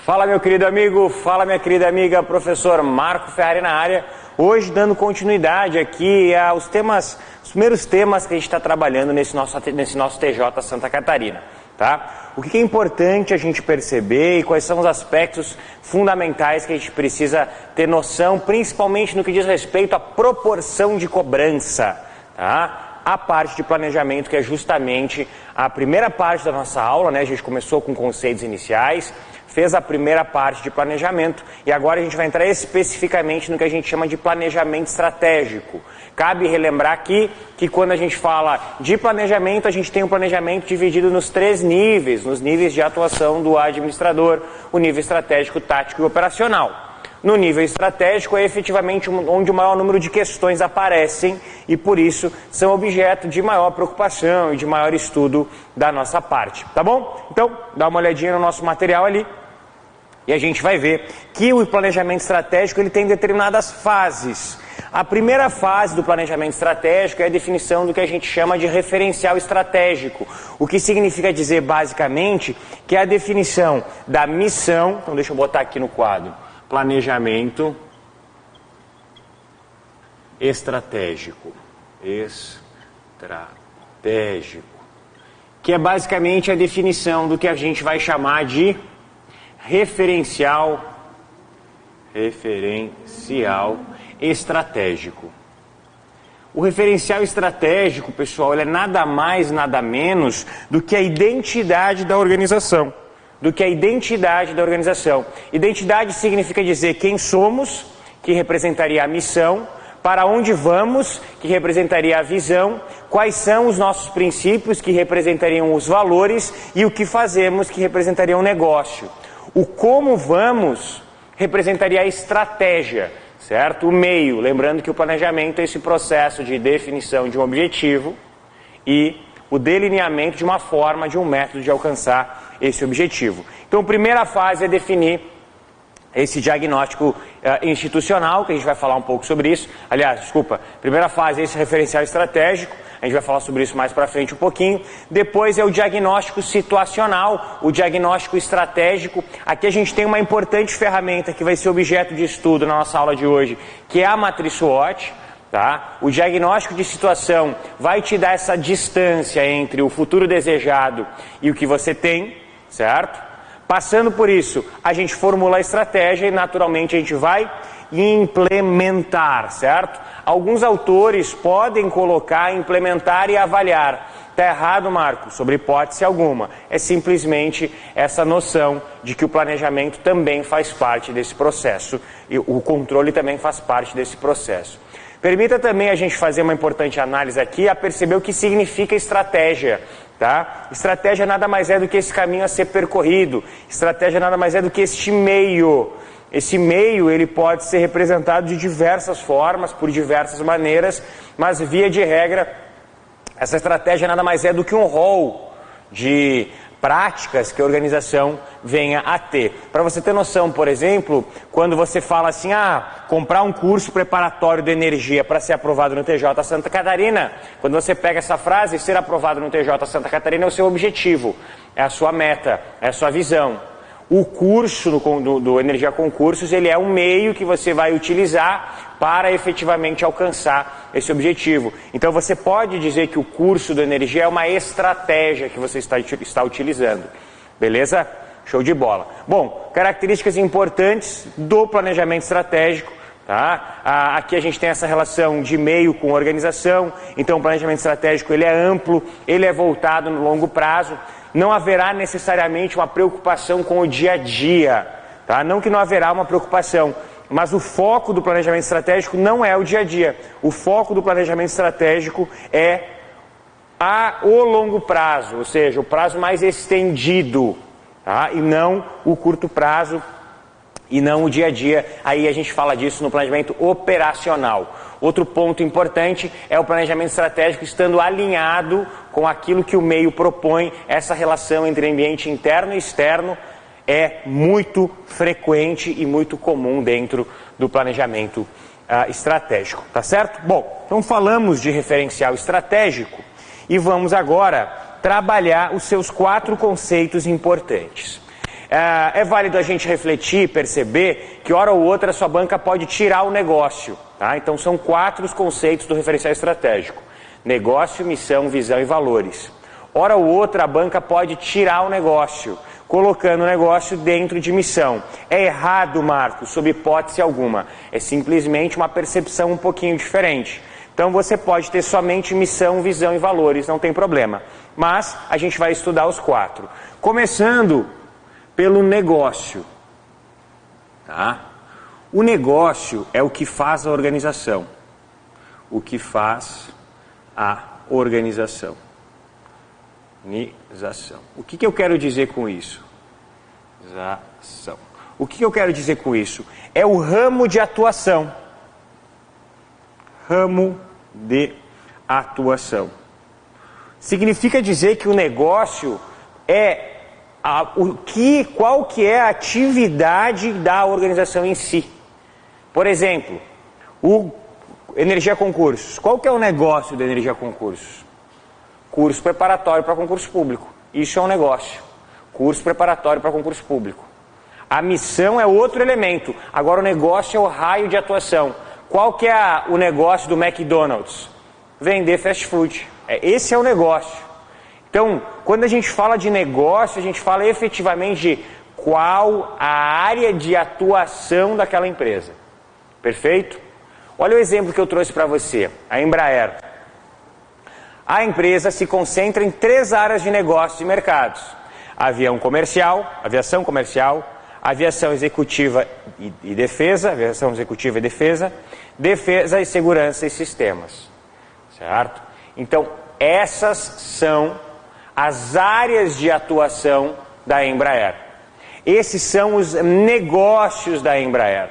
Fala meu querido amigo, fala minha querida amiga, professor Marco Ferrari na área. Hoje dando continuidade aqui aos temas, os primeiros temas que a gente está trabalhando nesse nosso TJ Santa Catarina, tá? O que é importante a gente perceber e quais são os aspectos fundamentais que a gente precisa ter noção, principalmente no que diz respeito à proporção de cobrança, tá? A parte de planejamento, que é justamente a primeira parte da nossa aula, né? A gente começou com conceitos iniciais, fez a primeira parte de planejamento e agora a gente vai entrar especificamente no que a gente chama de planejamento estratégico. Cabe relembrar aqui que quando a gente fala de planejamento, a gente tem um planejamento dividido nos 3 níveis, nos níveis de atuação do administrador, o nível estratégico, tático e operacional. No nível estratégico é efetivamente onde o maior número de questões aparecem e por isso são objeto de maior preocupação e de maior estudo da nossa parte, tá bom? Então, dá uma olhadinha no nosso material ali. E a gente vai ver que o planejamento estratégico ele tem determinadas fases. A primeira fase do planejamento estratégico é a definição do que a gente chama de referencial estratégico. O que significa dizer basicamente que é a definição da missão. Então deixa eu botar aqui no quadro. Planejamento estratégico. Que é basicamente a definição do que a gente vai chamar de referencial estratégico. O referencial estratégico, pessoal, ele é nada mais, nada menos do que a identidade da organização. Identidade significa dizer quem somos, que representaria a missão, para onde vamos, que representaria a visão, quais são os nossos princípios, que representariam os valores, e o que fazemos, que representaria o negócio. O como vamos representaria a estratégia, certo? O meio, lembrando que o planejamento é esse processo de definição de um objetivo e o delineamento de uma forma, de um método de alcançar esse objetivo. Então, a primeira fase é definir esse diagnóstico institucional, que a gente vai falar um pouco sobre isso. Aliás, desculpa, primeira fase é esse referencial estratégico, a gente vai falar sobre isso mais para frente um pouquinho. Depois é o diagnóstico situacional, o diagnóstico estratégico. Aqui a gente tem uma importante ferramenta que vai ser objeto de estudo na nossa aula de hoje, que é a matriz SWOT. Tá? O diagnóstico de situação vai te dar essa distância entre o futuro desejado e o que você tem, certo? Passando por isso, a gente formula a estratégia e naturalmente a gente vai implementar, certo? Alguns autores podem colocar implementar e avaliar. Está errado, Marco? Sobre hipótese alguma. É simplesmente essa noção de que o planejamento também faz parte desse processo e o controle também faz parte desse processo. Permita também a gente fazer uma importante análise aqui a perceber o que significa estratégia. Tá? Estratégia nada mais é do que esse caminho a ser percorrido. Estratégia nada mais é do que este meio. Esse meio ele pode ser representado de diversas formas, por diversas maneiras, mas via de regra, essa estratégia nada mais é do que um rol de práticas que a organização venha a ter. Para você ter noção, por exemplo, quando você fala assim, comprar um curso preparatório de energia para ser aprovado no TJ Santa Catarina, quando você pega essa frase, ser aprovado no TJ Santa Catarina é o seu objetivo, é a sua meta, é a sua visão. O curso do Energia Concursos, ele é um meio que você vai utilizar para efetivamente alcançar esse objetivo. Então você pode dizer que o curso do Energia é uma estratégia que você está utilizando. Beleza? Show de bola. Bom, características importantes do planejamento estratégico. Tá? Aqui a gente tem essa relação de meio com organização. Então o planejamento estratégico ele é amplo, ele é voltado no longo prazo. Não haverá necessariamente uma preocupação com o dia a dia, tá? Não que não haverá uma preocupação, mas o foco do planejamento estratégico não é o dia a dia. O foco do planejamento estratégico é o longo prazo, ou seja, o prazo mais estendido, tá? E não o curto prazo e não o dia a dia. Aí a gente fala disso no planejamento operacional. Outro ponto importante é o planejamento estratégico estando alinhado com aquilo que o meio propõe. Essa relação entre ambiente interno e externo é muito frequente e muito comum dentro do planejamento estratégico, tá certo? Bom, então falamos de referencial estratégico e vamos agora trabalhar os seus 4 conceitos importantes. É válido a gente refletir, perceber que hora ou outra a sua banca pode tirar o negócio. Tá? Então são 4 os conceitos do referencial estratégico: negócio, missão, visão e valores. Hora ou outra a banca pode tirar o negócio, colocando o negócio dentro de missão. É errado, Marcos, sob hipótese alguma. É simplesmente uma percepção um pouquinho diferente. Então você pode ter somente missão, visão e valores, não tem problema. Mas a gente vai estudar os 4. Começando pelo negócio. Tá? O negócio é o que faz a organização. O que faz a organização. O que eu quero dizer com isso? O que eu quero dizer com isso? É o ramo de atuação. Ramo de atuação. Significa dizer que o negócio é qual que é a atividade da organização em si. Por exemplo, o Energia Concursos. Qual que é o negócio da Energia Concursos? Curso preparatório para concurso público. Isso é um negócio. Curso preparatório para concurso público. A missão é outro elemento. Agora o negócio é o raio de atuação. Qual que é o negócio do McDonald's? Vender fast food. Esse é o negócio. Então, quando a gente fala de negócio, a gente fala efetivamente de qual a área de atuação daquela empresa. Perfeito? Olha o exemplo que eu trouxe para você. A Embraer. A empresa se concentra em 3 áreas de negócios e mercados: aviação comercial, aviação executiva e defesa, defesa e segurança e sistemas. Certo? Então, essas são as áreas de atuação da Embraer. Esses são os negócios da Embraer.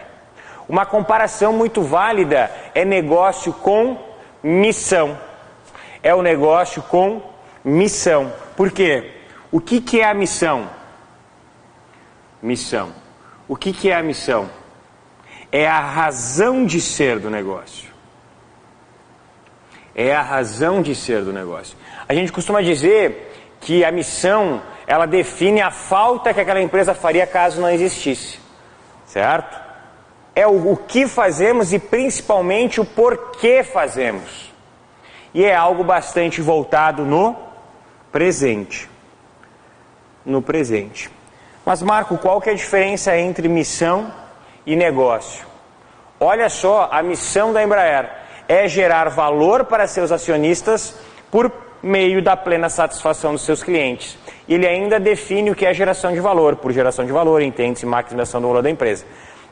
Uma comparação muito válida é negócio com missão. É o negócio com missão. Por quê? O que é a missão? Missão. O que é a missão? É a razão de ser do negócio. É a razão de ser do negócio. A gente costuma dizer que a missão, ela define a falta que aquela empresa faria caso não existisse. Certo? É o que fazemos e principalmente o porquê fazemos. E é algo bastante voltado no presente. No presente. Mas, Marco, qual que é a diferença entre missão e negócio? Olha só, a missão da Embraer é gerar valor para seus acionistas por meio da plena satisfação dos seus clientes. E ele ainda define o que é geração de valor. Por geração de valor, entende-se maximização do valor da empresa.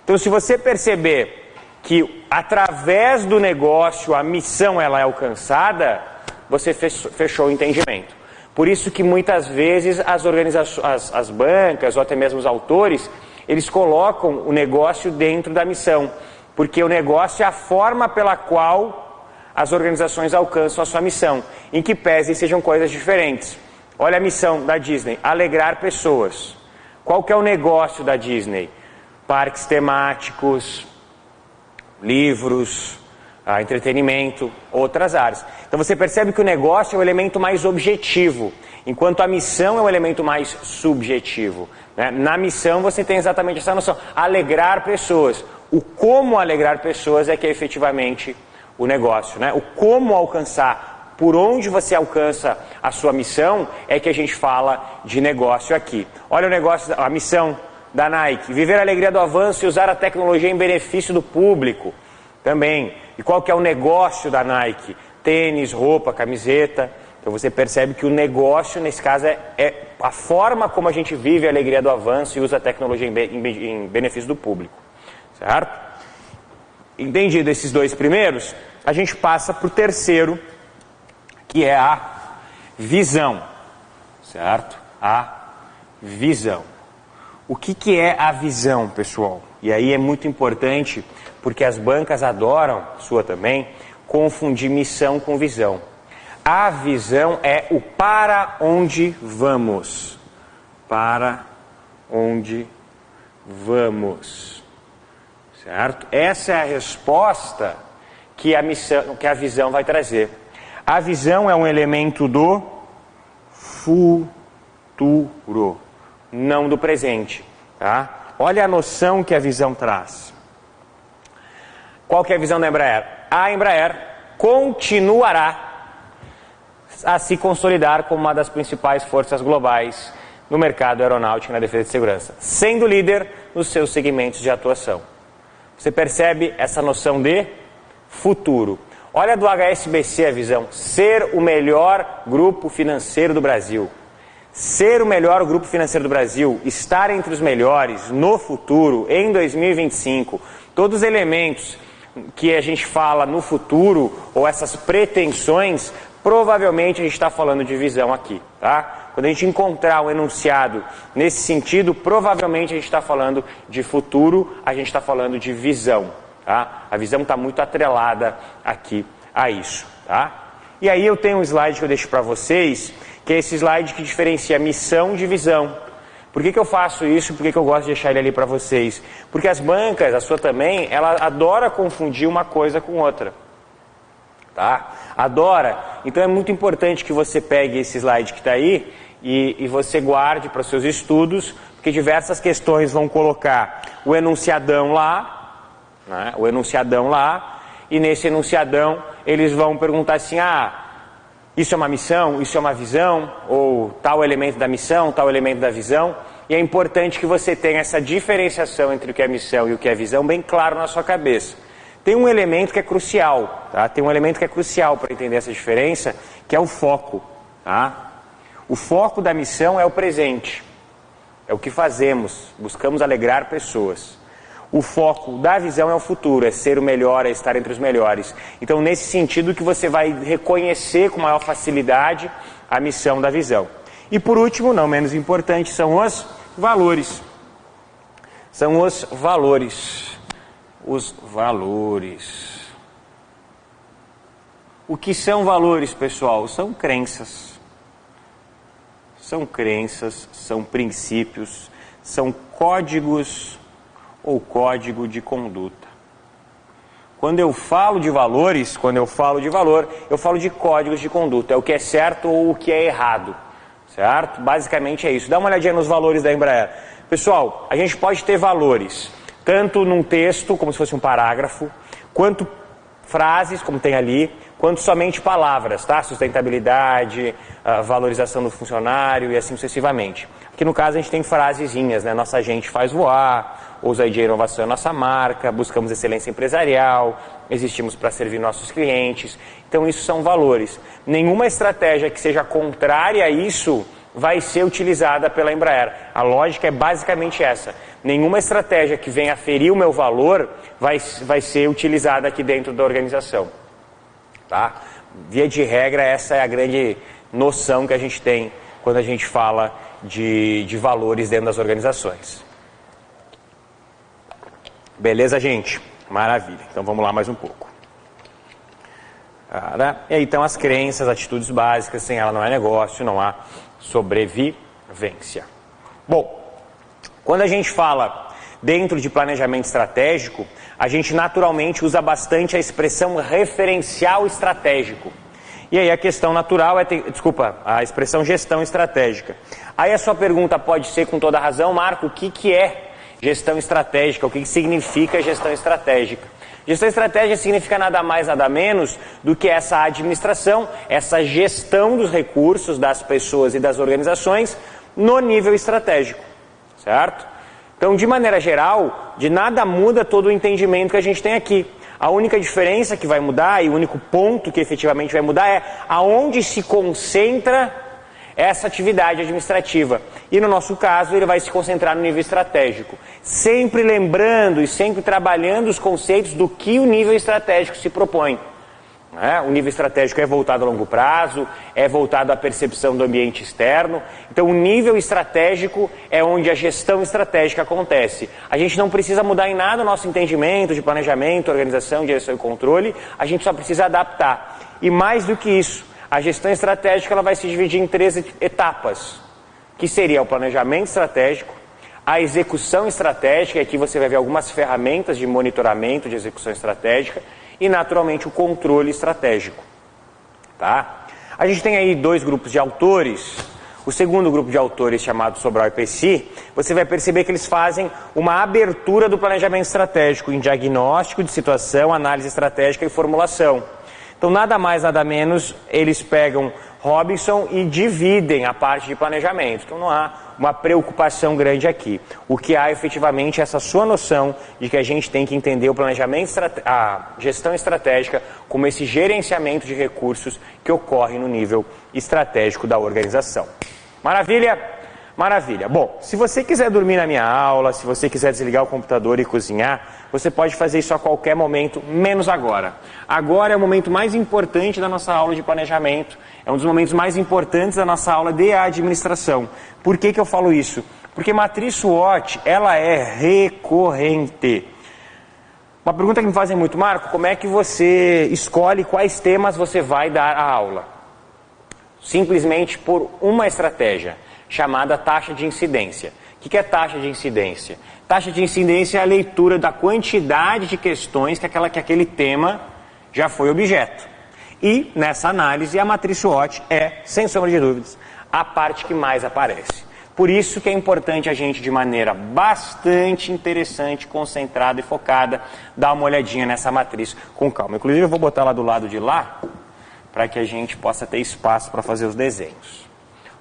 Então, se você perceber que através do negócio a missão ela é alcançada, você fechou o entendimento. Por isso que muitas vezes as organizações, as bancas ou até mesmo os autores, eles colocam o negócio dentro da missão, porque o negócio é a forma pela qual as organizações alcançam a sua missão, em que pese sejam coisas diferentes. Olha a missão da Disney: alegrar pessoas. Qual que é o negócio da Disney? Parques temáticos, livros, entretenimento, outras áreas. Então você percebe que o negócio é o elemento mais objetivo, enquanto a missão é o elemento mais subjetivo. Né? Na missão você tem exatamente essa noção: alegrar pessoas. O como alegrar pessoas é que é efetivamente o negócio. Né? O como alcançar, por onde você alcança a sua missão, é que a gente fala de negócio aqui. Olha o negócio, a missão da Nike: viver a alegria do avanço e usar a tecnologia em benefício do público. Também. E qual que é o negócio da Nike? Tênis, roupa, camiseta. Então você percebe que o negócio, nesse caso, é a forma como a gente vive a alegria do avanço e usa a tecnologia em benefício do público. Certo? Entendido esses 2 primeiros, a gente passa para o terceiro, que é a visão. Certo? A visão. O que é a visão, pessoal? E aí é muito importante, porque as bancas adoram, sua também, confundir missão com visão. A visão é o para onde vamos. Para onde vamos. Certo? Essa é a resposta que a visão vai trazer. A visão é um elemento do futuro. não do presente. Tá? Olha a noção que a visão traz. Qual que é a visão da Embraer? A Embraer continuará a se consolidar como uma das principais forças globais no mercado aeronáutico e na defesa de segurança, sendo líder nos seus segmentos de atuação. Você percebe essa noção de futuro. Olha do HSBC a visão, ser o melhor grupo financeiro do Brasil. Ser o melhor grupo financeiro do Brasil, estar entre os melhores no futuro, em 2025, todos os elementos que a gente fala no futuro, ou essas pretensões, provavelmente a gente está falando de visão aqui, tá? Quando a gente encontrar um enunciado nesse sentido, provavelmente a gente está falando de futuro, a gente está falando de visão, tá? A visão está muito atrelada aqui a isso, tá? E aí eu tenho um slide que eu deixo para vocês, que é esse slide que diferencia missão de visão. Por que eu faço isso? Por que eu gosto de deixar ele ali para vocês? Porque as bancas, a sua também, ela adora confundir uma coisa com outra. Tá? Adora. Então é muito importante que você pegue esse slide que está aí e você guarde para os seus estudos, porque diversas questões vão colocar o enunciadão lá, né? O enunciadão lá, e nesse enunciadão eles vão perguntar assim, isso é uma missão, isso é uma visão, ou tal elemento da missão, tal elemento da visão, e é importante que você tenha essa diferenciação entre o que é missão e o que é visão bem claro na sua cabeça. Tem um elemento que é crucial, tá? Tem um elemento que é crucial para entender essa diferença, que é o foco, tá? O foco da missão é o presente, é o que fazemos, buscamos alegrar pessoas. O foco da visão é o futuro, é ser o melhor, é estar entre os melhores. Então, nesse sentido que você vai reconhecer com maior facilidade a missão da visão. E por último, não menos importante, são os valores. São os valores. Os valores. O que são valores, pessoal? São crenças. São crenças, são princípios, são códigos ou código de conduta. Quando eu falo de valores, eu falo de códigos de conduta, é o que é certo ou o que é errado, certo? Basicamente é isso. Dá uma olhadinha nos valores da Embraer. Pessoal, a gente pode ter valores, tanto num texto, como se fosse um parágrafo, quanto frases, como tem ali, quanto somente palavras, tá? Sustentabilidade, valorização do funcionário e assim sucessivamente. Aqui no caso a gente tem frasezinhas, né? Nossa gente faz voar, ousadia e inovação é nossa marca, buscamos excelência empresarial, existimos para servir nossos clientes. Então isso são valores. Nenhuma estratégia que seja contrária a isso vai ser utilizada pela Embraer. A lógica é basicamente essa. Nenhuma estratégia que venha ferir o meu valor vai ser utilizada aqui dentro da organização. Tá? Via de regra, essa é a grande noção que a gente tem quando a gente fala de valores dentro das organizações. Beleza, gente? Maravilha. Então vamos lá mais um pouco. E aí, então as crenças, atitudes básicas, sem ela não é negócio, não há sobrevivência. Bom, quando a gente fala dentro de planejamento estratégico, a gente naturalmente usa bastante a expressão referencial estratégico. E aí a questão natural é, a expressão gestão estratégica. Aí a sua pergunta pode ser com toda razão, Marco, o que é gestão estratégica? O que significa gestão estratégica? Gestão estratégica significa nada mais, nada menos do que essa administração, essa gestão dos recursos das pessoas e das organizações no nível estratégico, certo? Então, de maneira geral, de nada muda todo o entendimento que a gente tem aqui. A única diferença que vai mudar e o único ponto que efetivamente vai mudar é aonde se concentra essa atividade administrativa. E no nosso caso, ele vai se concentrar no nível estratégico. Sempre lembrando e sempre trabalhando os conceitos do que o nível estratégico se propõe. O nível estratégico é voltado a longo prazo, é voltado à percepção do ambiente externo. Então o nível estratégico é onde a gestão estratégica acontece. A gente não precisa mudar em nada o nosso entendimento de planejamento, organização, direção e controle, a gente só precisa adaptar. E mais do que isso, a gestão estratégica ela vai se dividir em 3 etapas, que seria o planejamento estratégico, a execução estratégica, e aqui você vai ver algumas ferramentas de monitoramento de execução estratégica, e naturalmente o controle estratégico. Tá? A gente tem aí 2 grupos de autores, O segundo grupo de autores, chamado Sobral e Pesci, você vai perceber que eles fazem uma abertura do planejamento estratégico em diagnóstico de situação, análise estratégica e formulação. Então, nada mais, nada menos, eles pegam Robinson e dividem a parte de planejamento. Então, não há uma preocupação grande aqui. O que há, efetivamente, é essa sua noção de que a gente tem que entender o planejamento, a gestão estratégica como esse gerenciamento de recursos que ocorre no nível estratégico da organização. Maravilha? Maravilha. Bom, se você quiser dormir na minha aula, se você quiser desligar o computador e cozinhar, você pode fazer isso a qualquer momento, menos agora. Agora é o momento mais importante da nossa aula de planejamento, é um dos momentos mais importantes da nossa aula de administração. Por que eu falo isso? Porque matriz SWOT, ela é recorrente. Uma pergunta que me fazem muito, Marco, como é que você escolhe quais temas você vai dar a aula? Simplesmente por uma estratégia, chamada taxa de incidência. O que é taxa de incidência? Taxa de incidência é a leitura da quantidade de questões que aquele tema já foi objeto. E, nessa análise, a matriz SWOT é, sem sombra de dúvidas, a parte que mais aparece. Por isso que é importante a gente, de maneira bastante interessante, concentrada e focada, dar uma olhadinha nessa matriz com calma. Inclusive, eu vou botar ela do lado de lá, para que a gente possa ter espaço para fazer os desenhos.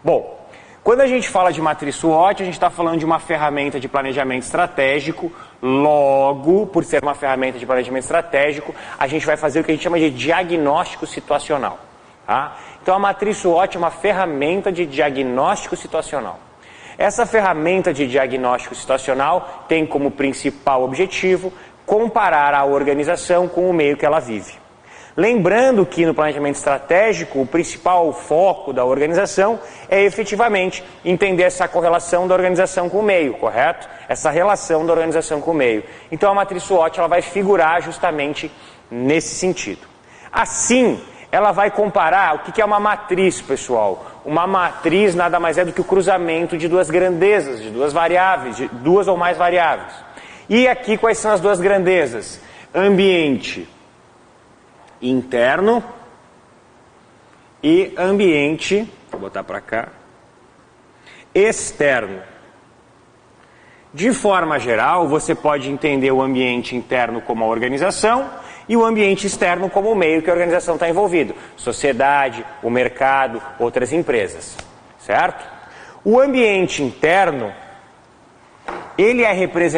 Bom, quando a gente fala de matriz SWOT, a gente está falando de uma ferramenta de planejamento estratégico. Logo, por ser uma ferramenta de planejamento estratégico, a gente vai fazer o que a gente chama de diagnóstico situacional. Tá? Então, a matriz SWOT é uma ferramenta de diagnóstico situacional. Essa ferramenta de diagnóstico situacional tem como principal objetivo comparar a organização com o meio que ela vive. Lembrando que no planejamento estratégico, o principal foco da organização é efetivamente entender essa correlação da organização com o meio, correto? Essa relação da organização com o meio. Então a matriz SWOT ela vai figurar justamente nesse sentido. Assim, ela vai comparar o que é uma matriz, pessoal. Uma matriz nada mais é do que o cruzamento de duas grandezas, de duas variáveis, de duas ou mais variáveis. E aqui quais são as duas grandezas? Ambiente interno e ambiente, vou botar para cá, externo. De forma geral, você pode entender o ambiente interno como a organização e o ambiente externo como o meio que a organização está envolvido. Sociedade, o mercado, outras empresas. Certo? O ambiente interno, ele é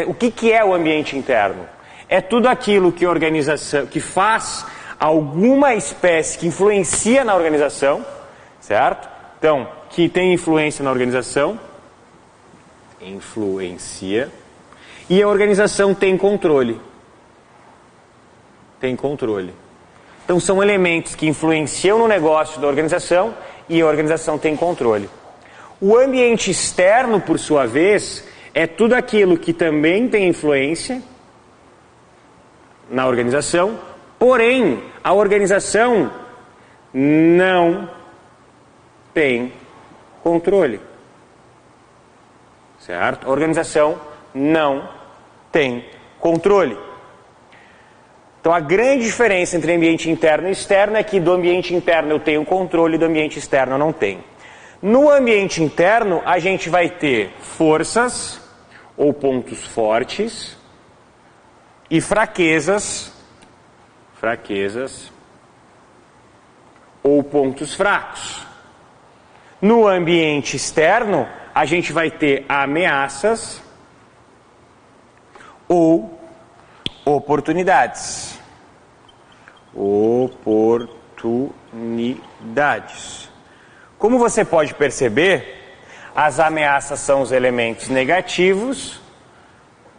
o que é o ambiente interno? É tudo aquilo que a organização, que faz alguma espécie que influencia na organização, certo? Então, que tem influência na organização, influencia, e a organização tem controle. Tem controle. Então, são elementos que influenciam no negócio da organização e a organização tem controle. O ambiente externo, por sua vez, é tudo aquilo que também tem influência na organização, porém, a organização não tem controle. Certo? A organização não tem controle. Então, a grande diferença entre ambiente interno e externo é que do ambiente interno eu tenho controle e do ambiente externo eu não tenho. No ambiente interno, a gente vai ter forças ou pontos fortes e fraquezas ou pontos fracos. No ambiente externo, a gente vai ter ameaças ou oportunidades. Como você pode perceber, as ameaças são os elementos negativos,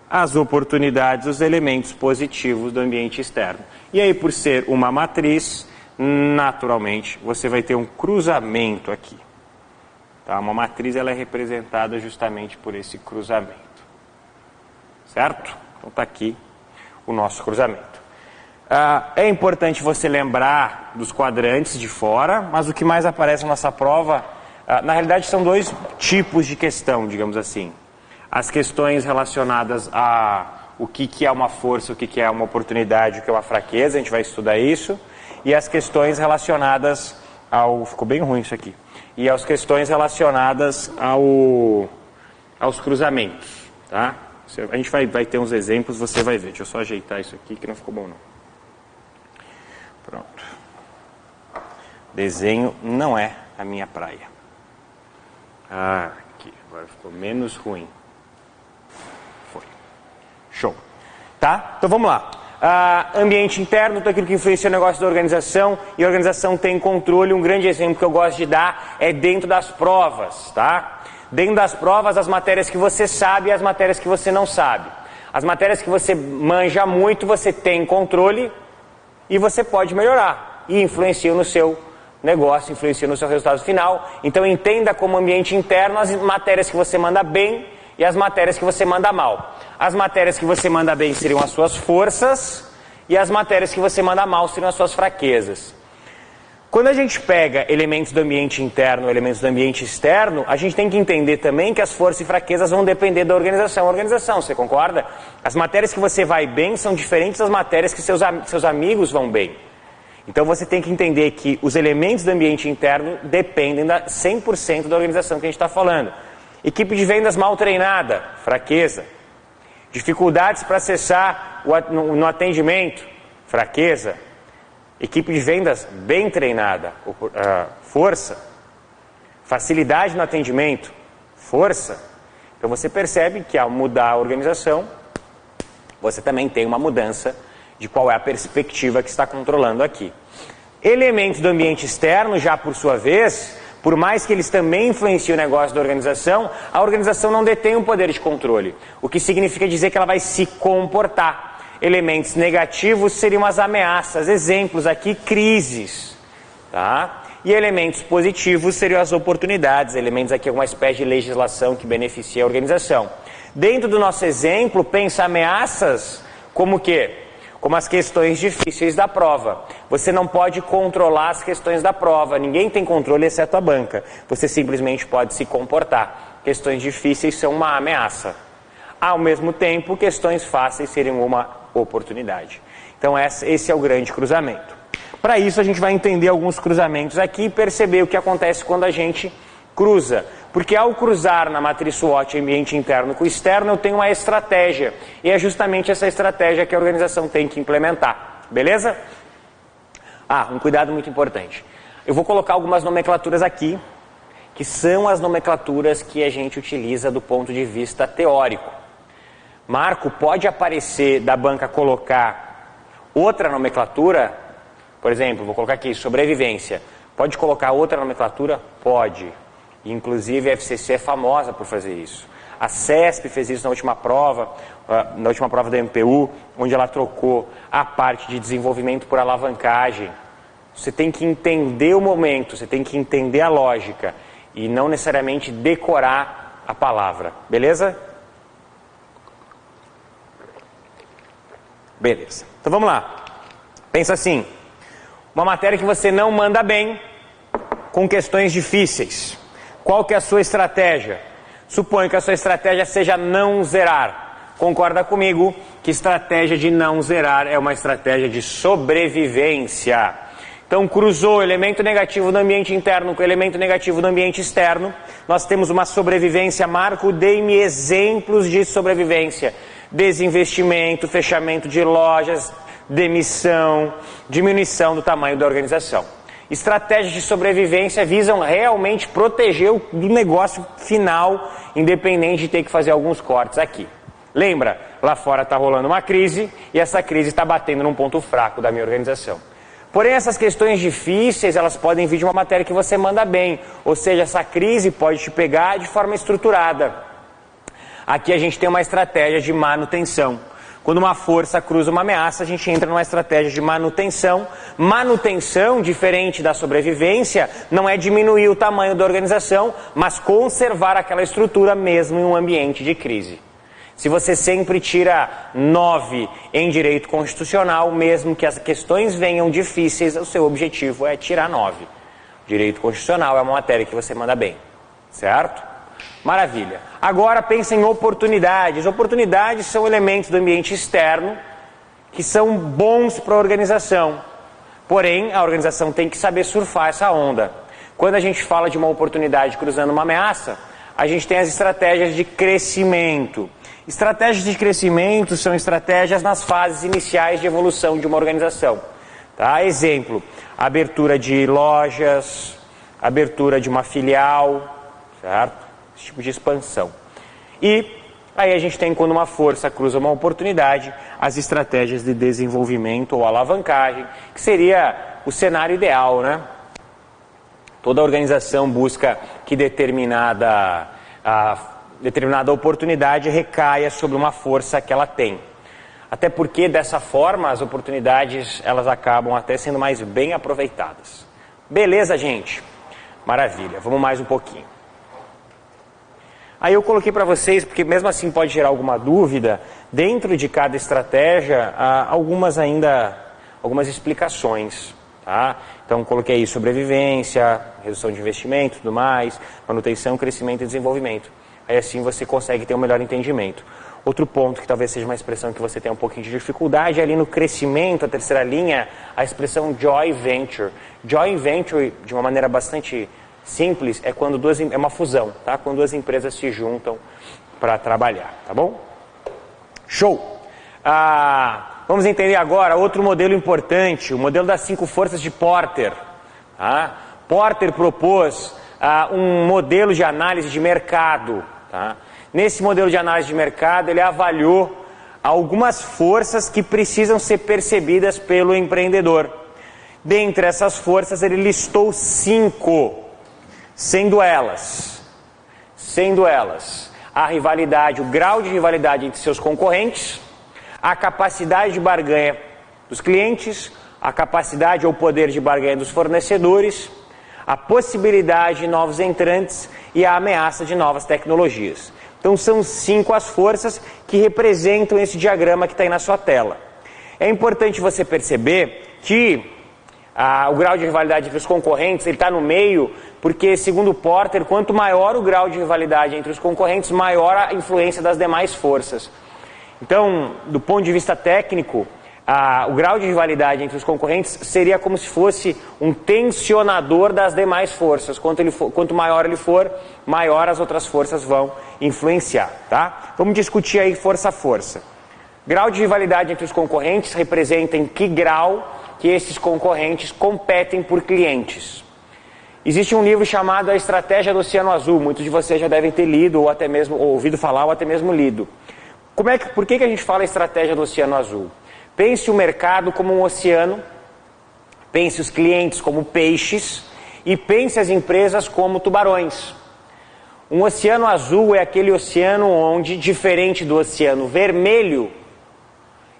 as oportunidades os elementos positivos do ambiente externo. E aí, por ser uma matriz, naturalmente, você vai ter um cruzamento aqui. Tá? Uma matriz ela é representada justamente por esse cruzamento. Certo? Então está aqui o nosso cruzamento. É importante você lembrar dos quadrantes de fora, mas o que mais aparece na nossa prova, na realidade são dois tipos de questão, digamos assim. As questões relacionadas a o que é uma força, o que é uma oportunidade, o que é uma fraqueza, a gente vai estudar isso. E as questões relacionadas ao... Ficou bem ruim isso aqui. e às questões relacionadas aos cruzamentos, tá? A gente vai ter uns exemplos, você vai ver. Deixa eu só ajeitar isso aqui que não ficou bom não. Pronto. Desenho não é a minha praia. Aqui, agora ficou menos ruim. Foi. Show. Tá? Então vamos lá. Ambiente interno, tudo aquilo que influencia o negócio da organização, e a organização tem controle. Um grande exemplo que eu gosto de dar é dentro das provas, tá? Dentro das provas, as matérias que você sabe e as matérias que você não sabe. As matérias que você manja muito, você tem controle e você pode melhorar. E influencia no seu negócio, influencia no seu resultado final. Então entenda como ambiente interno as matérias que você manda bem e as matérias que você manda mal. As matérias que você manda bem seriam as suas forças e as matérias que você manda mal seriam as suas fraquezas. Quando a gente pega elementos do ambiente interno, elementos do ambiente externo, a gente tem que entender também que as forças e fraquezas vão depender da organização. Você concorda? As matérias que você vai bem são diferentes das matérias que seus amigos vão bem. Então você tem que entender que os elementos do ambiente interno dependem 100% da organização que a gente está falando. Equipe de vendas mal treinada, fraqueza. Dificuldades para acessar no atendimento, fraqueza. Equipe de vendas bem treinada, força. Facilidade no atendimento, força. Então você percebe que ao mudar a organização, você também tem uma mudança de qual é a perspectiva que está controlando aqui. Elementos do ambiente externo, já por sua vez, por mais que eles também influenciem o negócio da organização, a organização não detém um poder de controle, o que significa dizer que ela vai se comportar. Elementos negativos seriam as ameaças, exemplos aqui, crises, tá? E elementos positivos seriam as oportunidades, elementos aqui, uma espécie de legislação que beneficia a organização. Dentro do nosso exemplo, pensa ameaças como o quê? Como as questões difíceis da prova. Você não pode controlar as questões da prova, ninguém tem controle exceto a banca. Você simplesmente pode se comportar. Questões difíceis são uma ameaça. Ao mesmo tempo, questões fáceis seriam uma oportunidade. Então esse é o grande cruzamento. Para isso a gente vai entender alguns cruzamentos aqui e perceber o que acontece quando a gente cruza. Porque ao cruzar na matriz SWOT ambiente interno com externo, eu tenho uma estratégia. E é justamente essa estratégia que a organização tem que implementar. Beleza? Um cuidado muito importante. Eu vou colocar algumas nomenclaturas aqui, que são as nomenclaturas que a gente utiliza do ponto de vista teórico. Marco, pode aparecer da banca colocar outra nomenclatura? Por exemplo, vou colocar aqui, sobrevivência. Pode colocar outra nomenclatura? Pode. Inclusive a FCC é famosa por fazer isso. A CESP fez isso na última prova da MPU, onde ela trocou a parte de desenvolvimento por alavancagem. Você tem que entender o momento, você tem que entender a lógica e não necessariamente decorar a palavra. Beleza? Beleza. Então vamos lá. Pensa assim. Uma matéria que você não manda bem com questões difíceis. Qual que é a sua estratégia? Suponho que a sua estratégia seja não zerar. Concorda comigo que estratégia de não zerar é uma estratégia de sobrevivência. Então cruzou elemento negativo do ambiente interno com elemento negativo do ambiente externo. Nós temos uma sobrevivência. Marco, dê-me exemplos de sobrevivência. Desinvestimento, fechamento de lojas, demissão, diminuição do tamanho da organização. Estratégias de sobrevivência visam realmente proteger o negócio final, independente de ter que fazer alguns cortes aqui. Lembra, lá fora está rolando uma crise e essa crise está batendo num ponto fraco da minha organização. Porém, essas questões difíceis, elas podem vir de uma matéria que você manda bem, ou seja, essa crise pode te pegar de forma estruturada. Aqui a gente tem uma estratégia de manutenção. Quando uma força cruza uma ameaça, a gente entra numa estratégia de manutenção. Manutenção, diferente da sobrevivência, não é diminuir o tamanho da organização, mas conservar aquela estrutura mesmo em um ambiente de crise. Se você sempre tira 9 em direito constitucional, mesmo que as questões venham difíceis, o seu objetivo é tirar 9. Direito constitucional é uma matéria que você manda bem, certo? Maravilha. Agora pensa em oportunidades. Oportunidades são elementos do ambiente externo que são bons para a organização. Porém, a organização tem que saber surfar essa onda. Quando a gente fala de uma oportunidade cruzando uma ameaça, a gente tem as estratégias de crescimento. Estratégias de crescimento são estratégias nas fases iniciais de evolução de uma organização. Tá? Exemplo, abertura de lojas, abertura de uma filial, certo? Esse tipo de expansão. E aí a gente tem, quando uma força cruza uma oportunidade, as estratégias de desenvolvimento ou alavancagem, que seria o cenário ideal, né? Toda organização busca que determinada oportunidade recaia sobre uma força que ela tem. Até porque, dessa forma, as oportunidades elas acabam até sendo mais bem aproveitadas. Beleza, gente? Maravilha. Vamos mais um pouquinho. Aí eu coloquei para vocês, porque mesmo assim pode gerar alguma dúvida, dentro de cada estratégia, há algumas explicações. Tá? Então coloquei aí sobrevivência, redução de investimento, tudo mais, manutenção, crescimento e desenvolvimento. Aí assim você consegue ter um melhor entendimento. Outro ponto que talvez seja uma expressão que você tenha um pouquinho de dificuldade, ali no crescimento, a terceira linha, a expressão joint venture. Joint venture, de uma maneira bastante simples, é quando é uma fusão, tá? Quando duas empresas se juntam para trabalhar, tá bom? Show! Vamos entender agora outro modelo importante, o modelo das 5 forças de Porter. Tá? Porter propôs um modelo de análise de mercado. Tá? Nesse modelo de análise de mercado, ele avaliou algumas forças que precisam ser percebidas pelo empreendedor. Dentre essas forças, ele listou 5, sendo elas a rivalidade, o grau de rivalidade entre seus concorrentes, a capacidade de barganha dos clientes, a capacidade ou poder de barganha dos fornecedores, a possibilidade de novos entrantes e a ameaça de novas tecnologias. Então são 5 as forças que representam esse diagrama que está aí na sua tela. É importante você perceber que o grau de rivalidade entre os concorrentes está no meio, porque, segundo Porter, quanto maior o grau de rivalidade entre os concorrentes, maior a influência das demais forças. Então, do ponto de vista técnico, o grau de rivalidade entre os concorrentes seria como se fosse um tensionador das demais forças. Quanto maior ele for, maior as outras forças vão influenciar. Tá? Vamos discutir aí força a força. Grau de rivalidade entre os concorrentes representa em que grau que esses concorrentes competem por clientes. Existe um livro chamado A Estratégia do Oceano Azul. Muitos de vocês já devem ter lido, ou até mesmo ouvido falar, ou até mesmo lido. Por que a gente fala estratégia do Oceano Azul? Pense o mercado como um oceano, pense os clientes como peixes e pense as empresas como tubarões. Um oceano azul é aquele oceano onde, diferente do oceano vermelho,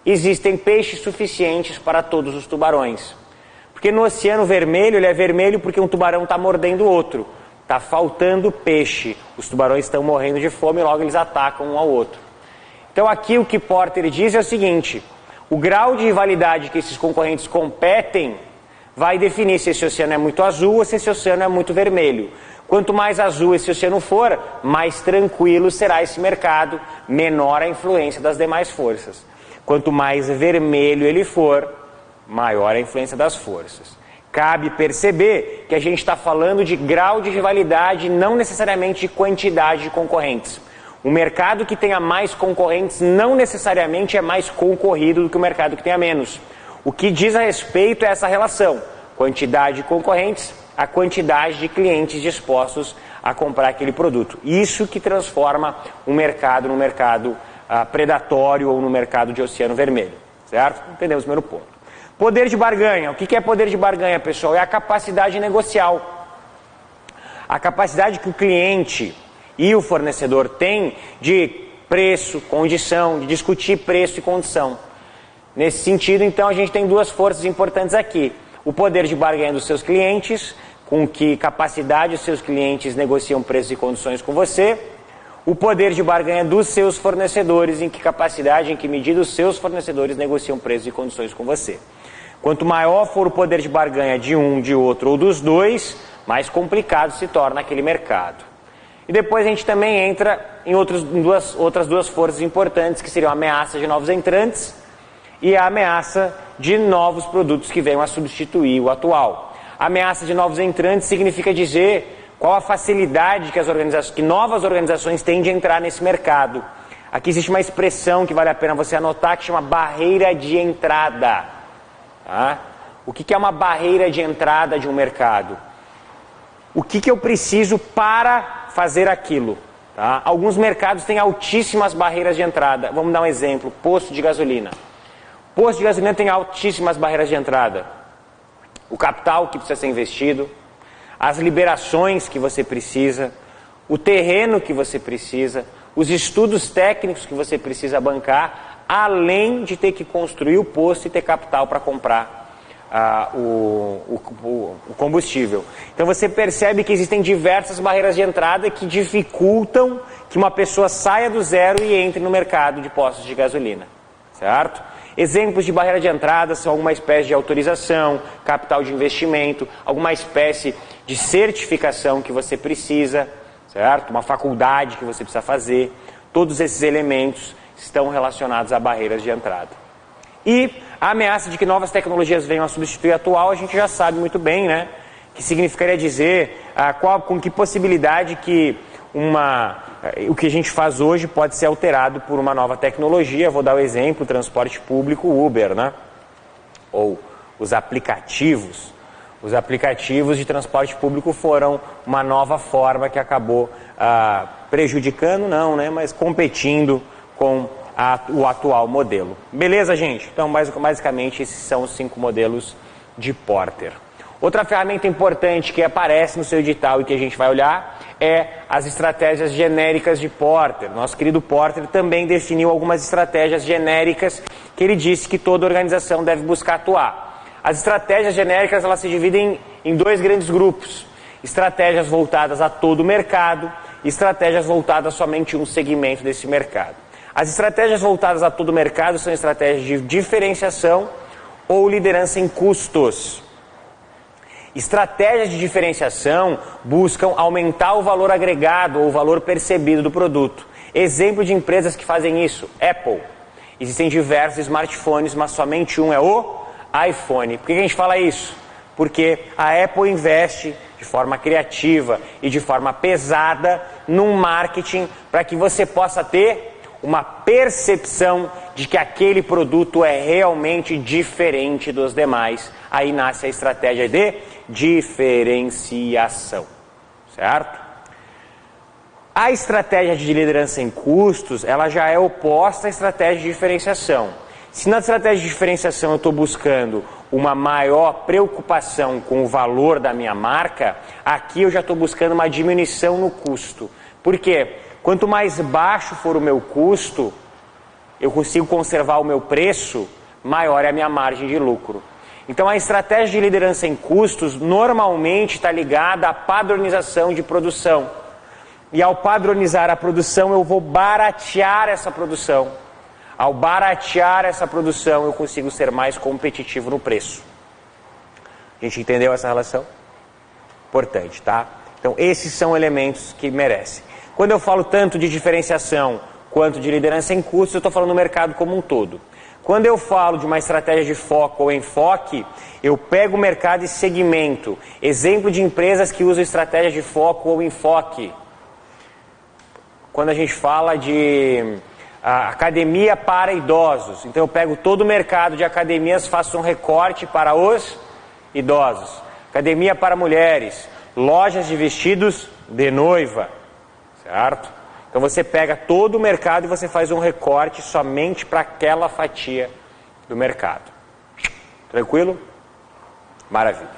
existem peixes suficientes para todos os tubarões. Porque no oceano vermelho, ele é vermelho porque um tubarão está mordendo o outro. Está faltando peixe. Os tubarões estão morrendo de fome e logo eles atacam um ao outro. Então aqui o que Porter diz é o seguinte: o grau de rivalidade que esses concorrentes competem vai definir se esse oceano é muito azul ou se esse oceano é muito vermelho. Quanto mais azul esse oceano for, mais tranquilo será esse mercado, menor a influência das demais forças. Quanto mais vermelho ele for, maior a influência das forças. Cabe perceber que a gente está falando de grau de rivalidade, não necessariamente de quantidade de concorrentes. O mercado que tenha mais concorrentes não necessariamente é mais concorrido do que o mercado que tenha menos. O que diz a respeito é essa relação: quantidade de concorrentes, a quantidade de clientes dispostos a comprar aquele produto. Isso que transforma um mercado num mercado predatório ou no mercado de oceano vermelho. Certo? Entendemos o primeiro ponto. Poder de barganha. O que é poder de barganha, pessoal? É a capacidade negocial. A capacidade que o cliente e o fornecedor têm de preço, condição, de discutir preço e condição. Nesse sentido, então, a gente tem 2 forças importantes aqui. O poder de barganha dos seus clientes, com que capacidade os seus clientes negociam preços e condições com você. O poder de barganha dos seus fornecedores, em que capacidade, em que medida os seus fornecedores negociam preços e condições com você. Quanto maior for o poder de barganha de um, de outro ou dos dois, mais complicado se torna aquele mercado. E depois a gente também entra em outras duas forças importantes, que seriam a ameaça de novos entrantes e a ameaça de novos produtos que venham a substituir o atual. Ameaça de novos entrantes significa dizer qual a facilidade que novas organizações têm de entrar nesse mercado. Aqui existe uma expressão que vale a pena você anotar, que chama barreira de entrada. Tá? O que é uma barreira de entrada de um mercado? O que eu preciso para fazer aquilo? Tá? Alguns mercados têm altíssimas barreiras de entrada. Vamos dar um exemplo, posto de gasolina. Posto de gasolina tem altíssimas barreiras de entrada. O capital que precisa ser investido, as liberações que você precisa, o terreno que você precisa, os estudos técnicos que você precisa bancar, além de ter que construir o posto e ter capital para comprar o combustível. Então você percebe que existem diversas barreiras de entrada que dificultam que uma pessoa saia do zero e entre no mercado de postos de gasolina, certo? Exemplos de barreira de entrada são alguma espécie de autorização, capital de investimento, alguma espécie de certificação que você precisa, certo? Uma faculdade que você precisa fazer. Todos esses elementos estão relacionados a barreiras de entrada. E a ameaça de que novas tecnologias venham a substituir a atual, a gente já sabe muito bem, né? Que significaria dizer com que possibilidade que o que a gente faz hoje pode ser alterado por uma nova tecnologia. Vou dar o exemplo, o transporte público, o Uber, né? Ou os aplicativos. Os aplicativos de transporte público foram uma nova forma que acabou prejudicando, não, né? Mas competindo com o atual modelo. Beleza, gente? Então, basicamente, esses são os 5 modelos de Porter. Outra ferramenta importante que aparece no seu edital e que a gente vai olhar é as estratégias genéricas de Porter. Nosso querido Porter também definiu algumas estratégias genéricas que ele disse que toda organização deve buscar atuar. As estratégias genéricas, elas se dividem em 2 grandes grupos. Estratégias voltadas a todo o mercado e estratégias voltadas somente a um segmento desse mercado. As estratégias voltadas a todo o mercado são estratégias de diferenciação ou liderança em custos. Estratégias de diferenciação buscam aumentar o valor agregado ou o valor percebido do produto. Exemplo de empresas que fazem isso, Apple. Existem diversos smartphones, mas somente um é o iPhone. Por que a gente fala isso? Porque a Apple investe de forma criativa e de forma pesada num marketing para que você possa ter uma percepção de que aquele produto é realmente diferente dos demais. Aí nasce a estratégia de diferenciação, certo? A estratégia de liderança em custos, ela já é oposta à estratégia de diferenciação. Se na estratégia de diferenciação eu estou buscando uma maior preocupação com o valor da minha marca, aqui eu já estou buscando uma diminuição no custo. Por quê? Quanto mais baixo for o meu custo, eu consigo conservar o meu preço, maior é a minha margem de lucro. Então a estratégia de liderança em custos normalmente está ligada à padronização de produção. E ao padronizar a produção, eu vou baratear essa produção. Ao baratear essa produção, eu consigo ser mais competitivo no preço. A gente entendeu essa relação? Importante, tá? Então esses são elementos que merecem. Quando eu falo tanto de diferenciação quanto de liderança em custos, eu estou falando do mercado como um todo. Quando eu falo de uma estratégia de foco ou enfoque, eu pego o mercado e segmento. Exemplo de empresas que usam estratégia de foco ou enfoque. Quando a gente fala de academia para idosos, então eu pego todo o mercado de academias, faço um recorte para os idosos. Academia para mulheres, lojas de vestidos de noiva. Certo? Então você pega todo o mercado e você faz um recorte somente para aquela fatia do mercado. Tranquilo? Maravilha.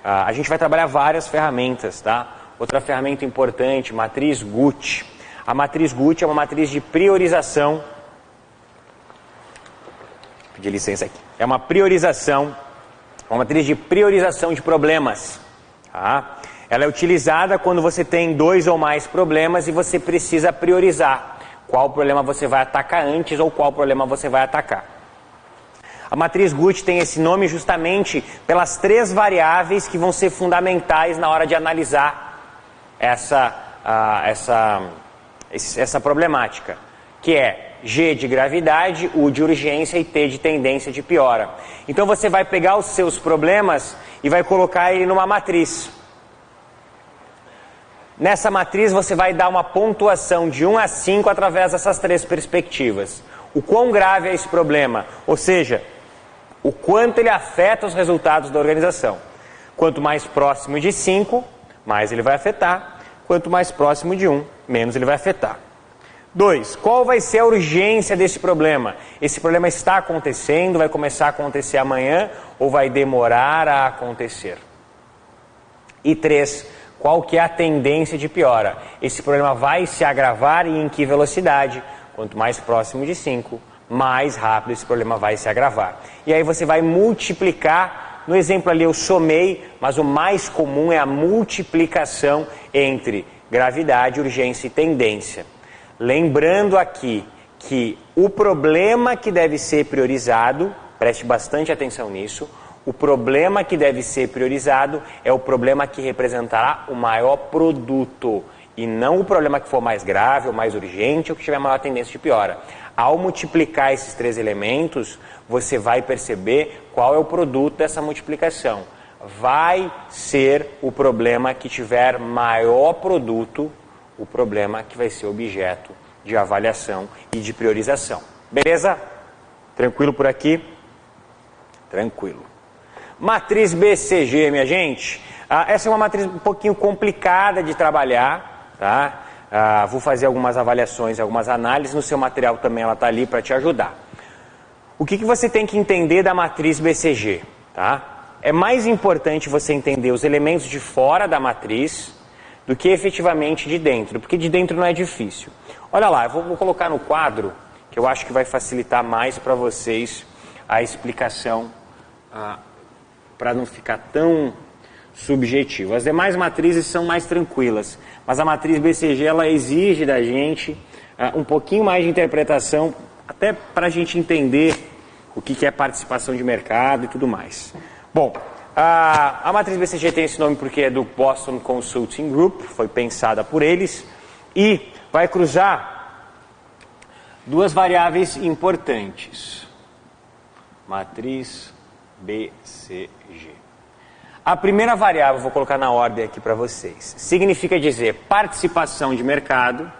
A gente vai trabalhar várias ferramentas, tá? Outra ferramenta importante, matriz Gucci. A matriz Gucci é uma matriz de priorização. Vou pedir licença aqui. É uma matriz de priorização de problemas. Tá? Ela é utilizada quando você tem 2 ou mais problemas e você precisa priorizar qual problema você vai atacar antes ou qual problema você vai atacar. A matriz Gucci tem esse nome justamente pelas 3 variáveis que vão ser fundamentais na hora de analisar essa problemática, que é G de gravidade, U de urgência e T de tendência de piora. Então você vai pegar os seus problemas e vai colocar ele numa matriz. Nessa matriz você vai dar uma pontuação de 1 a 5 através dessas 3 perspectivas. O quão grave é esse problema? Ou seja, o quanto ele afeta os resultados da organização. Quanto mais próximo de 5, mais ele vai afetar. Quanto mais próximo de 1, menos ele vai afetar. 2. Qual vai ser a urgência desse problema? Esse problema está acontecendo, vai começar a acontecer amanhã ou vai demorar a acontecer? E 3. Qual que é a tendência de piora? Esse problema vai se agravar e em que velocidade? Quanto mais próximo de 5, mais rápido esse problema vai se agravar. E aí você vai multiplicar, no exemplo ali eu somei, mas o mais comum é a multiplicação entre gravidade, urgência e tendência. Lembrando aqui que o problema que deve ser priorizado, preste bastante atenção nisso, o problema que deve ser priorizado é o problema que representará o maior produto e não o problema que for mais grave ou mais urgente ou que tiver maior tendência de piora. Ao multiplicar esses 3 elementos, você vai perceber qual é o produto dessa multiplicação. Vai ser o problema que tiver maior produto, o problema que vai ser objeto de avaliação e de priorização. Beleza? Tranquilo por aqui? Tranquilo. Matriz BCG, minha gente. Essa é uma matriz um pouquinho complicada de trabalhar, tá? Vou fazer algumas avaliações, algumas análises. No seu material também ela está ali para te ajudar. O que você tem que entender da matriz BCG? Tá? É mais importante você entender os elementos de fora da matriz do que efetivamente de dentro, porque de dentro não é difícil. Olha lá, eu vou colocar no quadro, que eu acho que vai facilitar mais para vocês a explicação, para não ficar tão subjetivo. As demais matrizes são mais tranquilas, mas a matriz BCG ela exige da gente um pouquinho mais de interpretação, até para a gente entender o que é participação de mercado e tudo mais. Bom, a matriz BCG tem esse nome porque é do Boston Consulting Group, foi pensada por eles, e vai cruzar 2 variáveis importantes. Matriz BCG. A primeira variável, vou colocar na ordem aqui para vocês, significa dizer participação de mercado,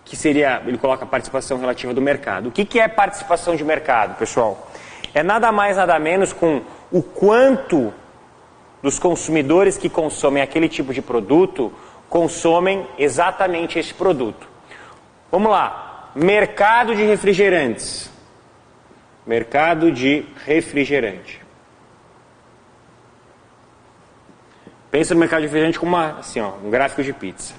que seria, ele coloca participação relativa do mercado. O que é participação de mercado, pessoal? É nada mais, nada menos com o quanto dos consumidores que consomem aquele tipo de produto consomem exatamente esse produto. Vamos lá. Mercado de refrigerantes. Mercado de refrigerante. Pensa no mercado de refrigerante como um gráfico de pizza.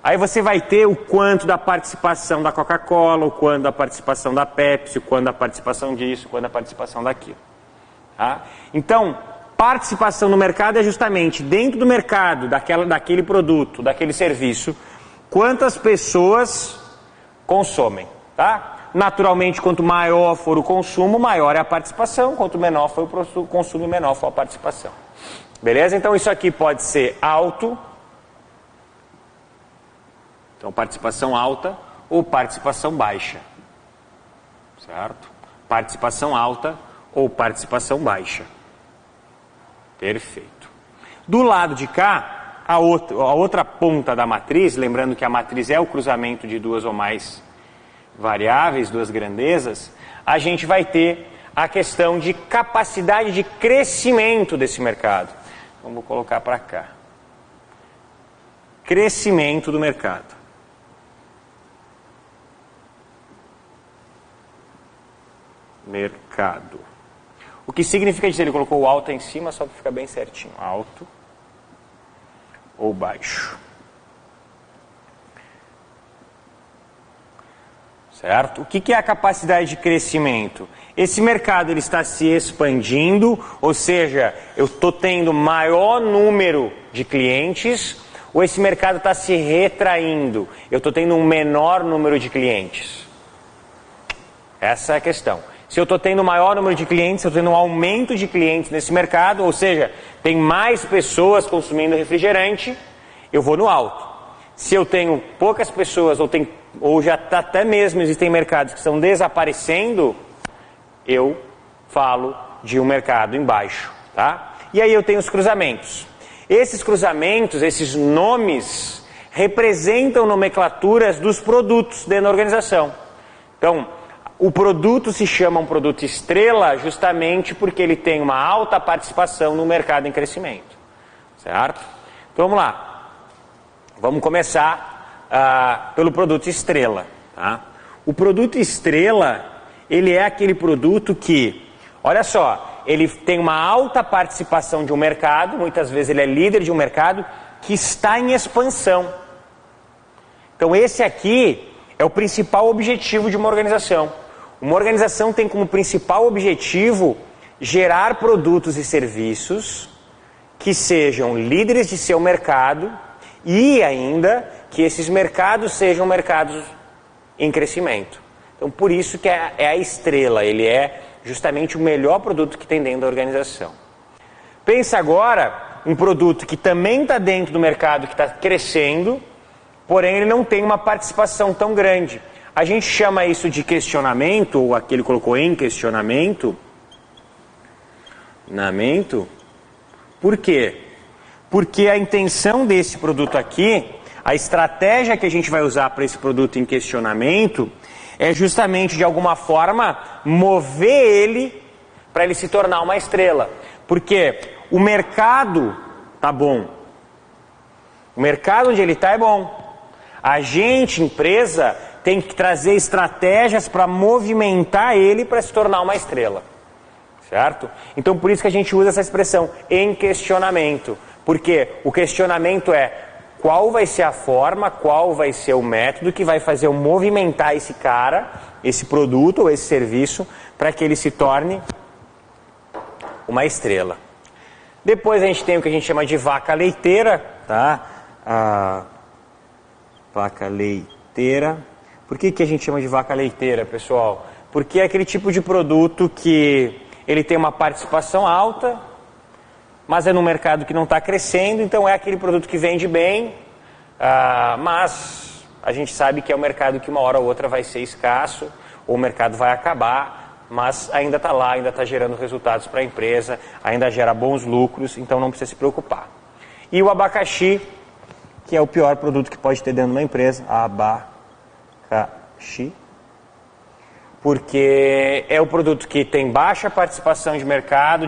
Aí você vai ter o quanto da participação da Coca-Cola, o quanto da participação da Pepsi, o quanto da participação disso, o quanto da participação daquilo. Tá? Então, participação no mercado é justamente dentro do mercado, daquele produto, daquele serviço, quantas pessoas consomem, tá? Naturalmente, quanto maior for o consumo, maior é a participação, quanto menor for o consumo, menor for a participação. Beleza? Então isso aqui pode ser alto, então participação alta ou participação baixa, certo? Participação alta ou participação baixa. Perfeito. Do lado de cá, a outra ponta da matriz, lembrando que a matriz é o cruzamento de 2 ou mais variáveis, 2 grandezas, a gente vai ter a questão de capacidade de crescimento desse mercado. Então vou colocar para cá. Crescimento do mercado. Mercado. O que significa dizer, ele colocou o alto em cima só para ficar bem certinho. Alto ou baixo. Certo? O que é a capacidade de crescimento? Esse mercado ele está se expandindo, ou seja, eu estou tendo maior número de clientes, ou esse mercado está se retraindo, eu estou tendo um menor número de clientes? Essa é a questão. Se eu estou tendo maior número de clientes, eu estou tendo um aumento de clientes nesse mercado, ou seja, tem mais pessoas consumindo refrigerante, eu vou no alto. Se eu tenho poucas pessoas ou tem ou já até mesmo existem mercados que estão desaparecendo, eu falo de um mercado em baixo, tá? E aí eu tenho os cruzamentos. Esses cruzamentos, esses nomes, representam nomenclaturas dos produtos dentro da organização. Então, o produto se chama um produto estrela justamente porque ele tem uma alta participação no mercado em crescimento, certo? Então vamos lá, vamos começar pelo produto estrela, tá? O produto estrela, ele é aquele produto que, olha só, ele tem uma alta participação de um mercado, muitas vezes ele é líder de um mercado que está em expansão. Então esse aqui é o principal objetivo de uma organização. Uma organização tem como principal objetivo gerar produtos e serviços que sejam líderes de seu mercado e ainda que esses mercados sejam mercados em crescimento. Então por isso que é a estrela, ele é justamente o melhor produto que tem dentro da organização. Pensa agora um produto que também está dentro do mercado, que está crescendo, porém ele não tem uma participação tão grande. A gente chama isso de questionamento, ou aquele colocou em questionamento. Por quê? Porque a intenção desse produto aqui, a estratégia que a gente vai usar para esse produto em questionamento, é justamente de alguma forma mover ele para ele se tornar uma estrela. Porque o mercado tá bom. O mercado onde ele está é bom. A gente, empresa, tem que trazer estratégias para movimentar ele para se tornar uma estrela, certo? Então por isso que a gente usa essa expressão, em questionamento, porque o questionamento é qual vai ser a forma, qual vai ser o método que vai fazer eu movimentar esse cara, esse produto ou esse serviço, para que ele se torne uma estrela. Depois a gente tem o que a gente chama de vaca leiteira, tá? A vaca leiteira. Por que a gente chama de vaca leiteira, pessoal? Porque é aquele tipo de produto que ele tem uma participação alta, mas é num mercado que não está crescendo, então é aquele produto que vende bem, mas a gente sabe que é um mercado que uma hora ou outra vai ser escasso, ou o mercado vai acabar, mas ainda está lá, ainda está gerando resultados para a empresa, ainda gera bons lucros, então não precisa se preocupar. E o abacaxi, que é o pior produto que pode ter dentro de uma empresa, abacaxi, porque é o produto que tem baixa participação de um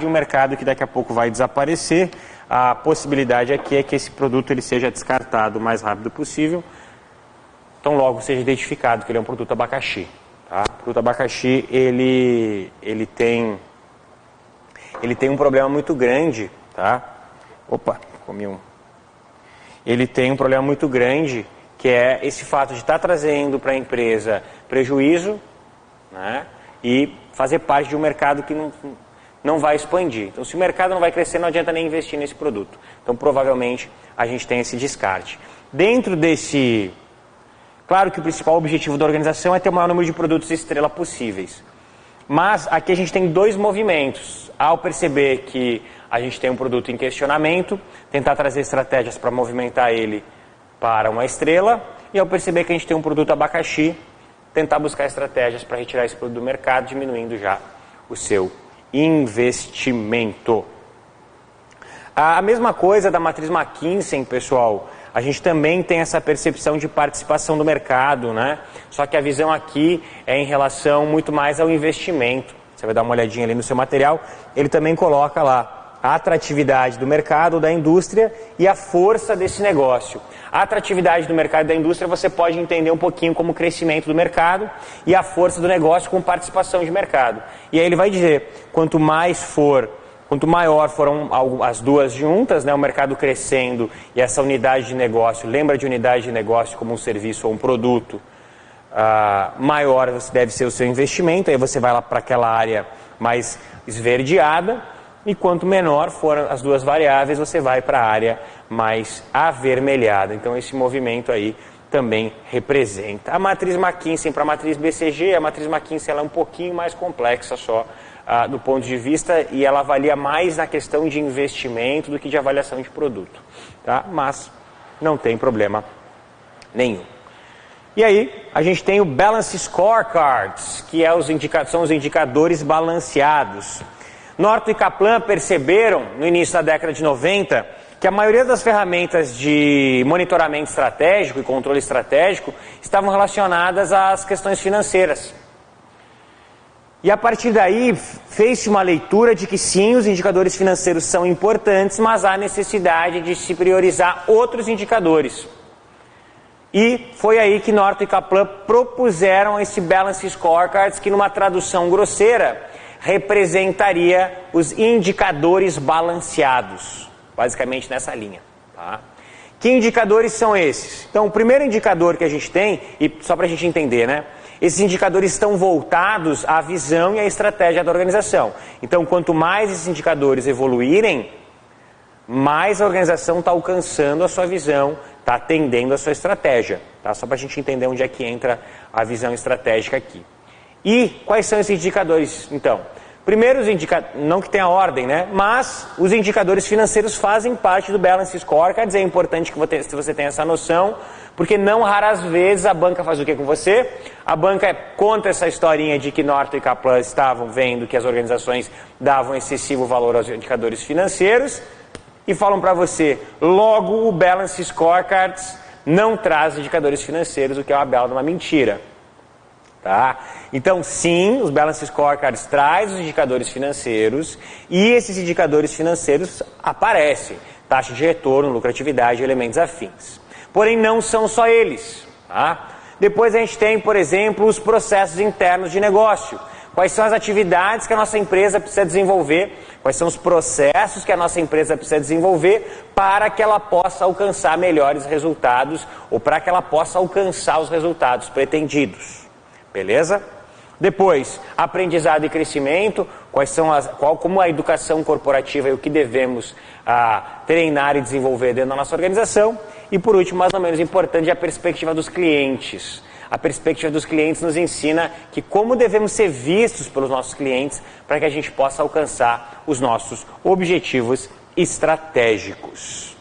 mercado que daqui a pouco vai desaparecer. A possibilidade aqui é que esse produto ele seja descartado o mais rápido possível, então logo seja identificado que ele é um produto abacaxi. Tá? O produto abacaxi ele tem um problema muito grande, tá? Ele tem um problema muito grande, que é esse fato de estar trazendo para a empresa prejuízo, né? E fazer parte de um mercado que não vai expandir. Então, se o mercado não vai crescer, não adianta nem investir nesse produto. Então, provavelmente, a gente tem esse descarte. Dentro desse... Claro que o principal objetivo da organização é ter o maior número de produtos estrela possíveis. Mas aqui a gente tem dois movimentos. Ao perceber que a gente tem um produto em questionamento, tentar trazer estratégias para movimentar ele para uma estrela, e ao perceber que a gente tem um produto abacaxi, tentar buscar estratégias para retirar esse produto do mercado, diminuindo já o seu investimento. A mesma coisa da matriz McKinsey, pessoal, a gente também tem essa percepção de participação do mercado, né? Só que a visão aqui é em relação muito mais ao investimento. Você vai dar uma olhadinha ali no seu material, ele também coloca lá a atratividade do mercado, da indústria e a força desse negócio. A atratividade do mercado e da indústria você pode entender um pouquinho como o crescimento do mercado e a força do negócio com participação de mercado. E aí ele vai dizer, quanto maior foram as duas juntas, né, o mercado crescendo e essa unidade de negócio, lembra de unidade de negócio como um serviço ou um produto, maior deve ser o seu investimento, aí você vai lá para aquela área mais esverdeada, e quanto menor forem as duas variáveis, você vai para a área mais avermelhada. Então esse movimento aí também representa. A matriz McKinsey para a matriz BCG, a matriz McKinsey ela é um pouquinho mais complexa só do ponto de vista, e ela avalia mais na questão de investimento do que de avaliação de produto. Tá? Mas não tem problema nenhum. E aí, a gente tem o Balance Scorecards, que são os indicadores balanceados. Norton e Kaplan perceberam, no início da década de 90, que a maioria das ferramentas de monitoramento estratégico e controle estratégico estavam relacionadas às questões financeiras. E a partir daí, fez-se uma leitura de que sim, os indicadores financeiros são importantes, mas há necessidade de se priorizar outros indicadores. E foi aí que Norton e Kaplan propuseram esse Balance Scorecards, que numa tradução grosseira representaria os indicadores balanceados, basicamente nessa linha. Tá? Que indicadores são esses? Então, o primeiro indicador que a gente tem, e só para a gente entender, né? Esses indicadores estão voltados à visão e à estratégia da organização. Então, quanto mais esses indicadores evoluírem, mais a organização está alcançando a sua visão, está atendendo a sua estratégia. Tá? Só para a gente entender onde é que entra a visão estratégica aqui. E quais são esses indicadores, então? Primeiro, os indicadores, não que tenha ordem, né? Mas os indicadores financeiros fazem parte do Balance Scorecards. É importante que você tenha essa noção, porque não raras vezes a banca faz o que com você? A banca conta essa historinha de que Norton e Kaplan estavam vendo que as organizações davam excessivo valor aos indicadores financeiros e falam para você, logo o Balance Scorecards não traz indicadores financeiros, o que é uma bela de uma mentira. Tá? Então sim, os Balance Scorecards traz os indicadores financeiros e esses indicadores financeiros aparecem, taxa de retorno, lucratividade e elementos afins. Porém não são só eles. Tá? Depois a gente tem, por exemplo, os processos internos de negócio. Quais são as atividades que a nossa empresa precisa desenvolver, quais são os processos que a nossa empresa precisa desenvolver para que ela possa alcançar melhores resultados ou para que ela possa alcançar os resultados pretendidos. Beleza? Depois, aprendizado e crescimento, como a educação corporativa e o que devemos treinar e desenvolver dentro da nossa organização. E por último, mais ou menos importante, a perspectiva dos clientes. A perspectiva dos clientes nos ensina que como devemos ser vistos pelos nossos clientes para que a gente possa alcançar os nossos objetivos estratégicos.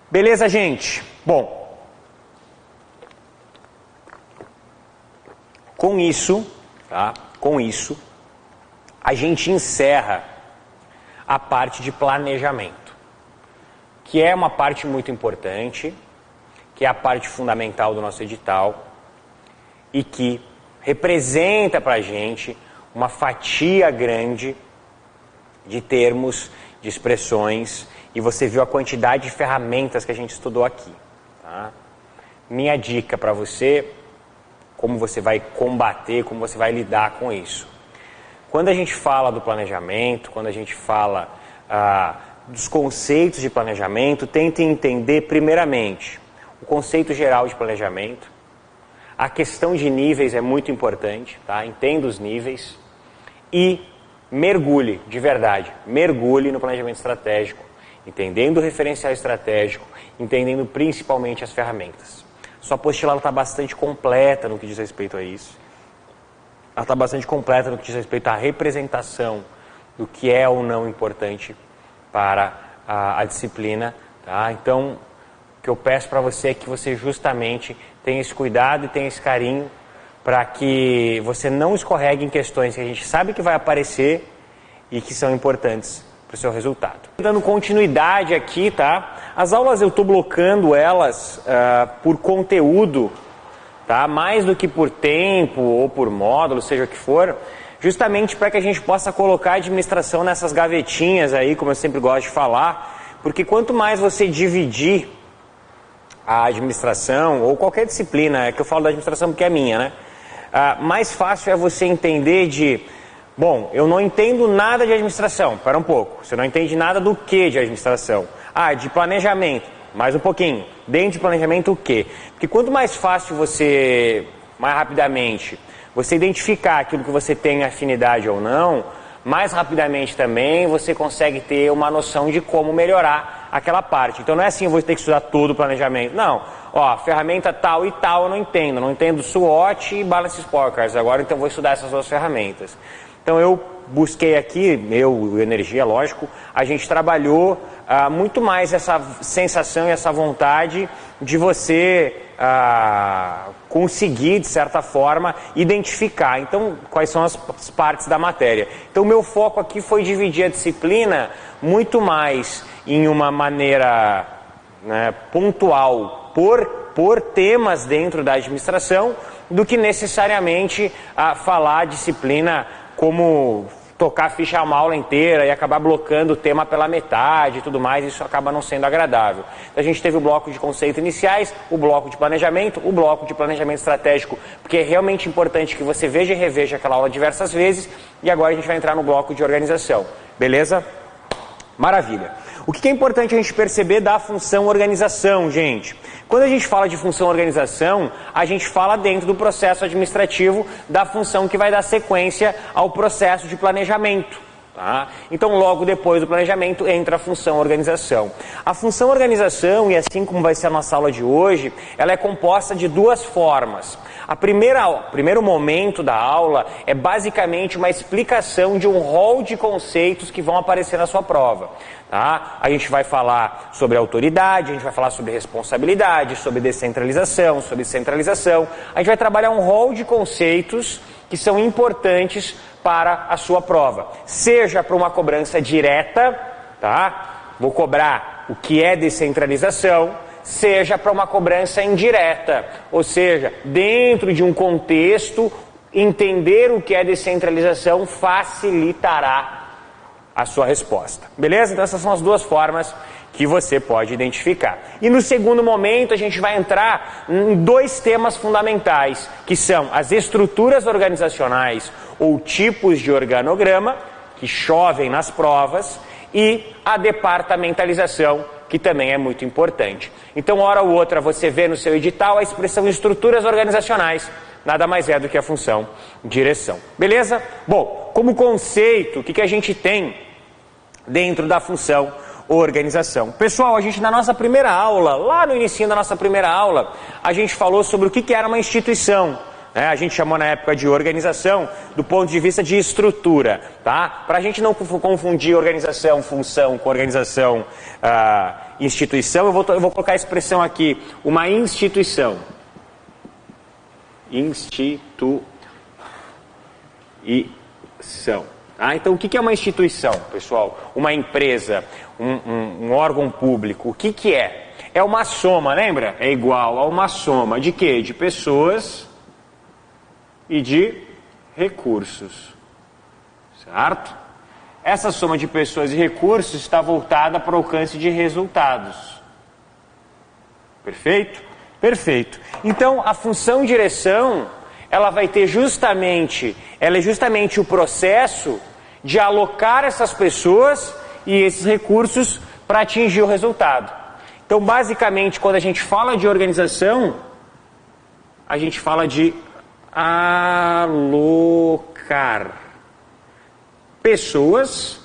Beleza, gente? Bom, com isso, a gente encerra a parte de planejamento, que é uma parte muito importante, que é a parte fundamental do nosso edital e que representa para a gente uma fatia grande de termos, de expressões, e você viu a quantidade de ferramentas que a gente estudou aqui. Tá? Minha dica para você, como você vai combater, como você vai lidar com isso. Quando a gente fala do planejamento, quando a gente fala dos conceitos de planejamento, tente entender primeiramente o conceito geral de planejamento. A questão de níveis é muito importante, tá? Entenda os níveis e mergulhe, de verdade, mergulhe no planejamento estratégico, entendendo o referencial estratégico, entendendo principalmente as ferramentas. Sua apostila está bastante completa no que diz respeito a isso. Ela está bastante completa no que diz respeito à representação do que é ou não importante para a disciplina. Tá? Então, o que eu peço para você é que você justamente tenha esse cuidado e tenha esse carinho para que você não escorregue em questões que a gente sabe que vai aparecer e que são importantes para o seu resultado. Dando continuidade aqui, tá? As aulas eu estou blocando elas por conteúdo, tá? Mais do que por tempo ou por módulo, seja o que for, justamente para que a gente possa colocar a administração nessas gavetinhas aí, como eu sempre gosto de falar, porque quanto mais você dividir a administração, ou qualquer disciplina, é que eu falo da administração porque é minha, né? Mais fácil é você entender bom, eu não entendo nada de administração, espera um pouco, você não entende nada do que de administração? De planejamento, mais um pouquinho, dentro de planejamento o quê? Porque quanto mais fácil mais rapidamente, você identificar aquilo que você tem afinidade ou não, mais rapidamente também você consegue ter uma noção de como melhorar aquela parte. Então não é assim, eu vou ter que estudar todo o planejamento. Não, ferramenta tal e tal eu não entendo. Não entendo SWOT e Balance Scorecards. Agora então eu vou estudar essas duas ferramentas. Então eu busquei aqui, eu e Energia, lógico, a gente trabalhou muito mais essa sensação e essa vontade de você conseguir, de certa forma, identificar. Então, quais são as partes da matéria. Então, o meu foco aqui foi dividir a disciplina muito mais em uma maneira, né, pontual, por temas dentro da administração, do que necessariamente falar a disciplina como tocar a ficha uma aula inteira e acabar blocando o tema pela metade e tudo mais, isso acaba não sendo agradável. Então, a gente teve o bloco de conceitos iniciais, o bloco de planejamento, o bloco de planejamento estratégico, porque é realmente importante que você veja e reveja aquela aula diversas vezes, e agora a gente vai entrar no bloco de organização, beleza? Maravilha. O que é importante a gente perceber da função organização, gente? Quando a gente fala de função organização, a gente fala dentro do processo administrativo da função que vai dar sequência ao processo de planejamento. Tá? Então, logo depois do planejamento, entra a função organização. A função organização, e assim como vai ser a nossa aula de hoje, ela é composta de duas formas. O primeiro momento da aula é basicamente uma explicação de um rol de conceitos que vão aparecer na sua prova. Tá? A gente vai falar sobre autoridade, a gente vai falar sobre responsabilidade, sobre descentralização, sobre centralização. A gente vai trabalhar um rol de conceitos que são importantes para a sua prova. Seja para uma cobrança direta, tá? Vou cobrar o que é descentralização, seja para uma cobrança indireta, ou seja, dentro de um contexto, entender o que é descentralização facilitará a sua resposta. Beleza? Então essas são as duas formas que você pode identificar. E no segundo momento a gente vai entrar em dois temas fundamentais, que são as estruturas organizacionais ou tipos de organograma, que chovem nas provas, e a departamentalização, que também é muito importante. Então, hora ou outra, você vê no seu edital a expressão estruturas organizacionais, nada mais é do que a função direção. Beleza? Bom, como conceito, o que a gente tem dentro da função organização? Pessoal, a gente na nossa primeira aula, lá no início da nossa primeira aula, a gente falou sobre o que era uma instituição. A gente chamou na época de organização do ponto de vista de estrutura, tá? Para a gente não confundir organização, função com organização, instituição, eu vou colocar a expressão aqui, uma instituição. Instituição. Tá? Então, o que é uma instituição, pessoal? Uma empresa, um órgão público, o que é? É uma soma, lembra? É igual a uma soma de quê? De pessoas e de recursos, certo? Essa soma de pessoas e recursos está voltada para o alcance de resultados. Perfeito? Perfeito. Então, a função direção, ela vai ter justamente o processo de alocar essas pessoas e esses recursos para atingir o resultado. Então, basicamente, quando a gente fala de organização, a gente fala de alocar pessoas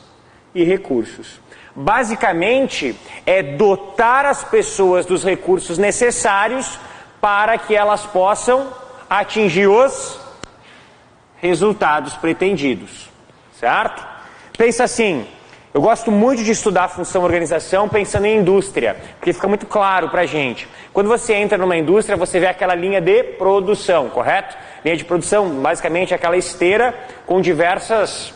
e recursos. Basicamente, é dotar as pessoas dos recursos necessários para que elas possam atingir os resultados pretendidos, certo? Pensa assim, eu gosto muito de estudar a função organização pensando em indústria, porque fica muito claro pra gente. Quando você entra numa indústria, você vê aquela linha de produção, correto? Linha de produção, basicamente, é aquela esteira com diversas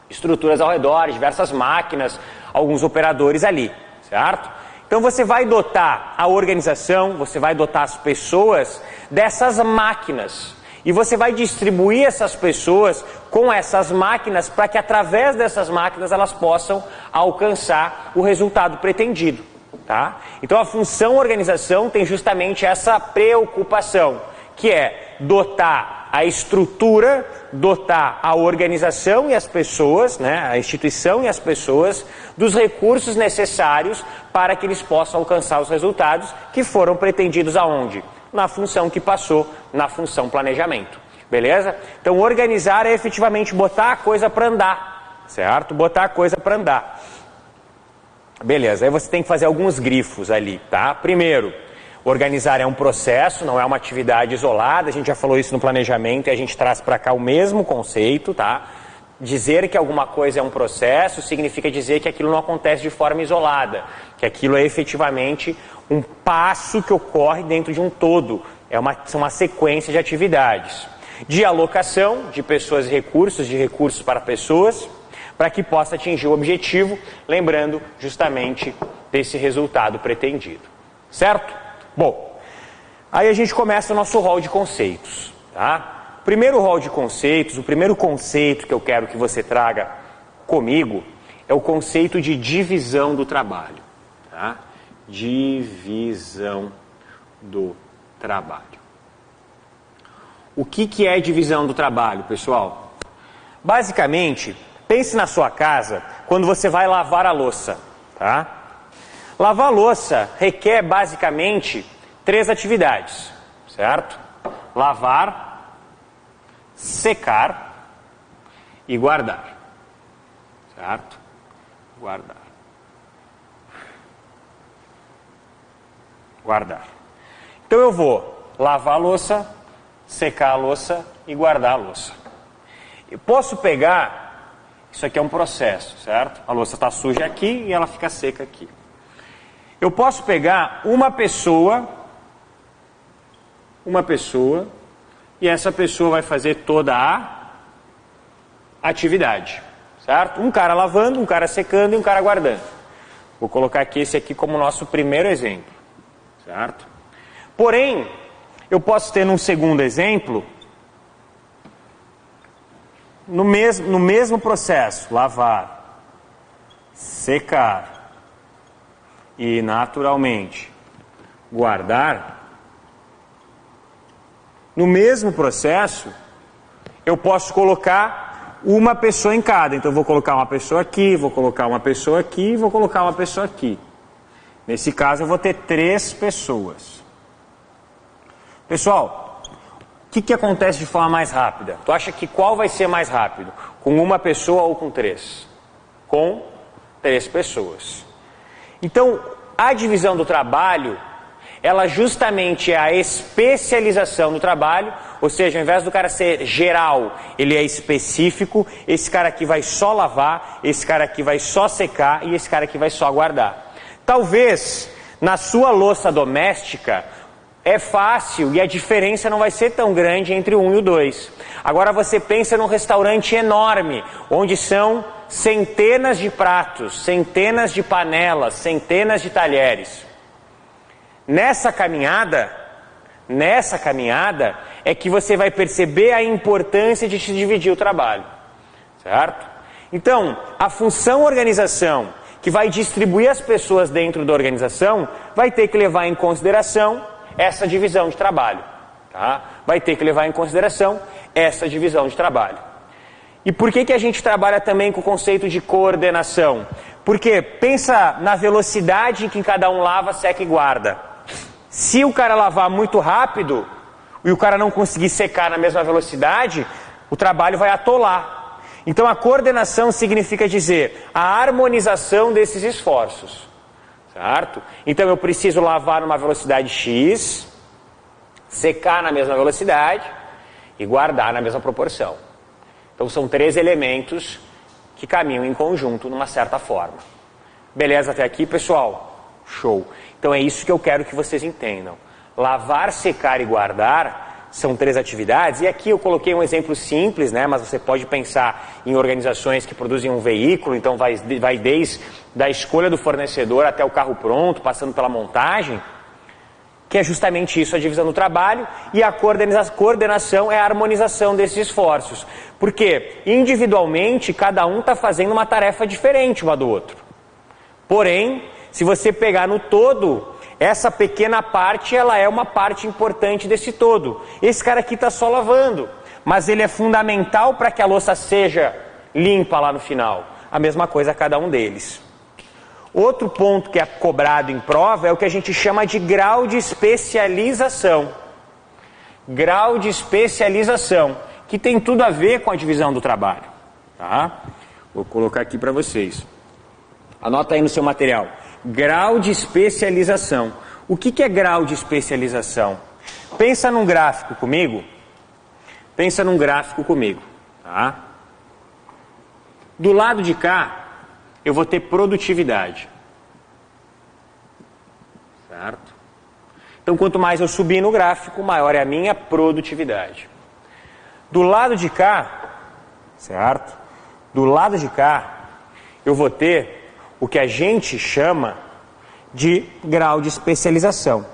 estruturas ao redor, diversas máquinas, alguns operadores ali, certo? Então você vai dotar a organização, você vai dotar as pessoas dessas máquinas. E você vai distribuir essas pessoas com essas máquinas para que através dessas máquinas elas possam alcançar o resultado pretendido. Tá? Então a função organização tem justamente essa preocupação, que é dotar a estrutura, dotar a organização e as pessoas, né, a instituição e as pessoas, dos recursos necessários para que eles possam alcançar os resultados que foram pretendidos aonde? Na função que passou, na função planejamento. Beleza? Então organizar é efetivamente botar a coisa para andar, certo? Botar a coisa para andar. Beleza, aí você tem que fazer alguns grifos ali, tá? Primeiro, organizar é um processo, não é uma atividade isolada, a gente já falou isso no planejamento e a gente traz para cá o mesmo conceito, tá? Dizer que alguma coisa é um processo significa dizer que aquilo não acontece de forma isolada, que aquilo é efetivamente um passo que ocorre dentro de um todo, são uma sequência de atividades, de alocação de pessoas e recursos, de recursos para pessoas, para que possa atingir o objetivo, lembrando justamente desse resultado pretendido. Certo? Bom, aí a gente começa o nosso rol de conceitos, tá? Primeiro rol de conceitos, o primeiro conceito que eu quero que você traga comigo é o conceito de divisão do trabalho. Tá? Divisão do trabalho. O que é divisão do trabalho, pessoal? Basicamente, pense na sua casa quando você vai lavar a louça. Tá? Lavar a louça requer basicamente 3 atividades, certo? Lavar, secar e guardar, certo? Guardar. Então eu vou lavar a louça, secar a louça e guardar a louça. Eu posso pegar, isso aqui é um processo, certo? A louça está suja aqui e ela fica seca aqui. Eu posso pegar uma pessoa, e essa pessoa vai fazer toda a atividade, certo? Um cara lavando, um cara secando e um cara guardando. Vou colocar aqui esse aqui como nosso primeiro exemplo, certo? Porém, eu posso ter num segundo exemplo, no mesmo processo, lavar, secar e naturalmente guardar. No mesmo processo, eu posso colocar uma pessoa em cada. Então, eu vou colocar uma pessoa aqui, vou colocar uma pessoa aqui e vou colocar uma pessoa aqui. Nesse caso, eu vou ter 3 pessoas. Pessoal, o que acontece de forma mais rápida? Tu acha que qual vai ser mais rápido? Com uma pessoa ou com 3? Com 3 pessoas. Então, a divisão do trabalho, ela justamente é a especialização do trabalho, ou seja, ao invés do cara ser geral, ele é específico, esse cara aqui vai só lavar, esse cara aqui vai só secar e esse cara aqui vai só guardar. Talvez, na sua louça doméstica, é fácil e a diferença não vai ser tão grande entre o 1 e o 2. Agora você pensa num restaurante enorme, onde são centenas de pratos, centenas de panelas, centenas de talheres. Nessa caminhada é que você vai perceber a importância de se dividir o trabalho, certo? Então, a função organização, que vai distribuir as pessoas dentro da organização, vai ter que levar em consideração essa divisão de trabalho, tá? Vai ter que levar em consideração essa divisão de trabalho. E por que a gente trabalha também com o conceito de coordenação? Porque pensa na velocidade em que cada um lava, seca e guarda. Se o cara lavar muito rápido e o cara não conseguir secar na mesma velocidade, o trabalho vai atolar. Então a coordenação significa dizer a harmonização desses esforços, certo? Então eu preciso lavar numa velocidade X, secar na mesma velocidade e guardar na mesma proporção. Então são 3 elementos que caminham em conjunto numa certa forma. Beleza até aqui, pessoal? Show! Então é isso que eu quero que vocês entendam. Lavar, secar e guardar são 3 atividades, e aqui eu coloquei um exemplo simples, né? Mas você pode pensar em organizações que produzem um veículo, então vai desde a escolha do fornecedor até o carro pronto, passando pela montagem, que é justamente isso, a divisão do trabalho, e a coordenação é a harmonização desses esforços. Porque individualmente cada um está fazendo uma tarefa diferente uma do outro. Porém, se você pegar no todo, essa pequena parte, ela é uma parte importante desse todo. Esse cara aqui está só lavando, mas ele é fundamental para que a louça seja limpa lá no final. A mesma coisa a cada um deles. Outro ponto que é cobrado em prova é o que a gente chama de grau de especialização. Grau de especialização, que tem tudo a ver com a divisão do trabalho. Tá? Vou colocar aqui para vocês. Anota aí no seu material. Grau de especialização. O que é grau de especialização? Pensa num gráfico comigo. Tá? Do lado de cá, eu vou ter produtividade. Certo? Então, quanto mais eu subir no gráfico, maior é a minha produtividade. Do lado de cá, certo? Do lado de cá, eu vou ter o que a gente chama de grau de especialização.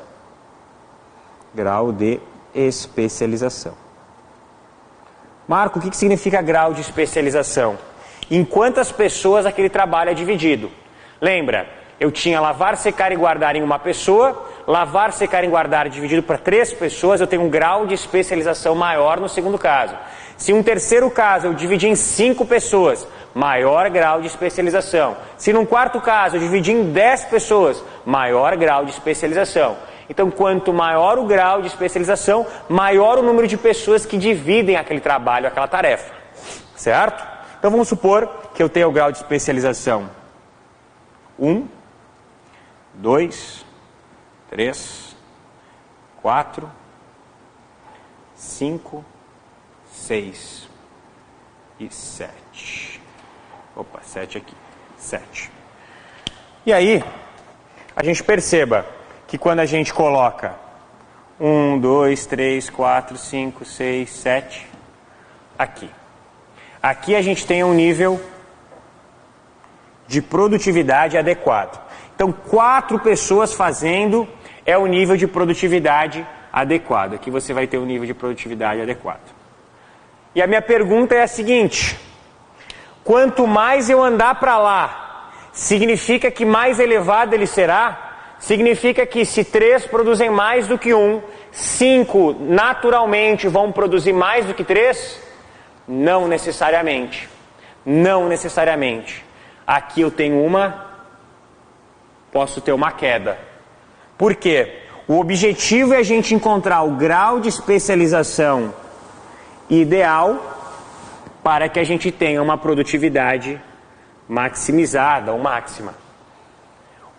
Grau de especialização. Marco, o que significa grau de especialização? Em quantas pessoas aquele trabalho é dividido? Lembra, eu tinha lavar, secar e guardar em uma pessoa, lavar, secar e guardar dividido para 3 pessoas, eu tenho um grau de especialização maior no segundo caso. Se um terceiro caso eu dividir em 5 pessoas, maior grau de especialização. Se num quarto caso eu dividir em 10 pessoas, maior grau de especialização. Então, quanto maior o grau de especialização, maior o número de pessoas que dividem aquele trabalho, aquela tarefa. Certo? Então, vamos supor que eu tenho o grau de especialização 1, 2, 3, 4, 5, 6 e 7. Opa, 7 aqui. 7. E aí, a gente perceba que quando a gente coloca 1, 2, 3, 4, 5, 6, 7, aqui. Aqui a gente tem um nível de produtividade adequado. Então, 4 pessoas fazendo é o nível de produtividade adequado. Aqui você vai ter um nível de produtividade adequado. E a minha pergunta é a seguinte: quanto mais eu andar para lá, significa que mais elevado ele será? Significa que se 3 produzem mais do que 1, 5 naturalmente vão produzir mais do que 3? Não necessariamente. Não necessariamente. Aqui eu tenho posso ter uma queda. Por quê? O objetivo é a gente encontrar o grau de especialização ideal para que a gente tenha uma produtividade maximizada ou máxima.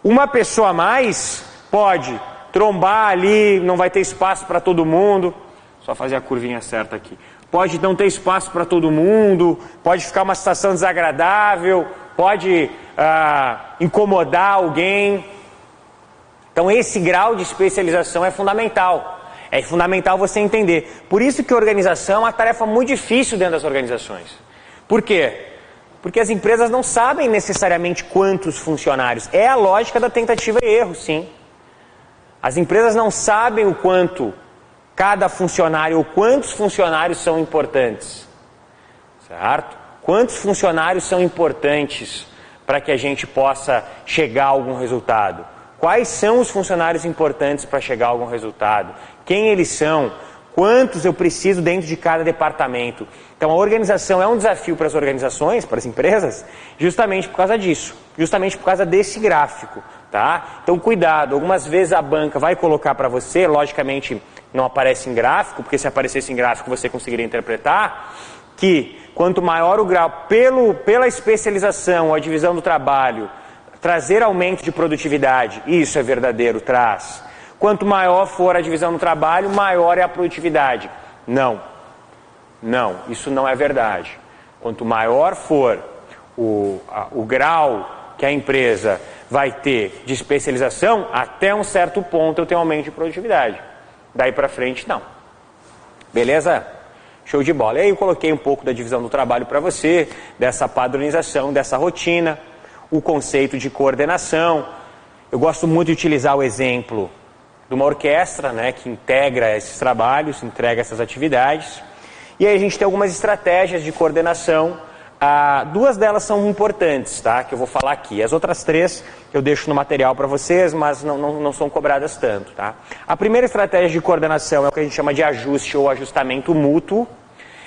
Uma pessoa a mais pode trombar ali, não vai ter espaço para todo mundo. Só fazer a curvinha certa aqui. Pode não ter espaço para todo mundo, pode ficar uma situação desagradável, pode incomodar alguém. Então esse grau de especialização é fundamental. É fundamental você entender. Por isso que a organização é uma tarefa muito difícil dentro das organizações. Por quê? Porque as empresas não sabem necessariamente quantos funcionários. É a lógica da tentativa e erro, sim. As empresas não sabem o quanto cada funcionário ou quantos funcionários são importantes. Certo? Quantos funcionários são importantes para que a gente possa chegar a algum resultado? Quais são os funcionários importantes para chegar a algum resultado? Quem eles são? Quantos eu preciso dentro de cada departamento? Então a organização é um desafio para as organizações, para as empresas, justamente por causa disso, justamente por causa desse gráfico, tá? Então cuidado, algumas vezes a banca vai colocar para você, logicamente não aparece em gráfico, porque se aparecesse em gráfico você conseguiria interpretar, que quanto maior o grau, pela especialização ou a divisão do trabalho, trazer aumento de produtividade, isso é verdadeiro, traz. Quanto maior for a divisão do trabalho, maior é a produtividade. Não, isso não é verdade. Quanto maior for o grau que a empresa vai ter de especialização, até um certo ponto eu tenho aumento de produtividade. Daí para frente, não. Beleza? Show de bola. E aí eu coloquei um pouco da divisão do trabalho para você, dessa padronização, dessa rotina, o conceito de coordenação. Eu gosto muito de utilizar o exemplo de uma orquestra, né, que integra esses trabalhos, entrega essas atividades. E aí a gente tem algumas estratégias de coordenação. 2 delas são importantes, tá, que eu vou falar aqui. As outras 3 eu deixo no material para vocês, mas não são cobradas tanto. Tá? A primeira estratégia de coordenação é o que a gente chama de ajuste ou ajustamento mútuo.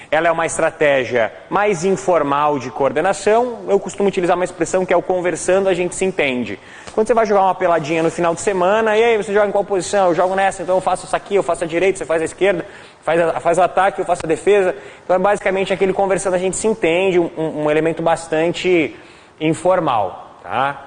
Ela é uma estratégia mais informal de coordenação. Eu costumo utilizar uma expressão que é o conversando a gente se entende. Quando você vai jogar uma peladinha no final de semana, e aí você joga em qual posição? Eu jogo nessa, então eu faço isso aqui, eu faço a direita, você faz a esquerda, faz o ataque, eu faço a defesa. Então é basicamente aquele conversando a gente se entende, um elemento bastante informal. Tá?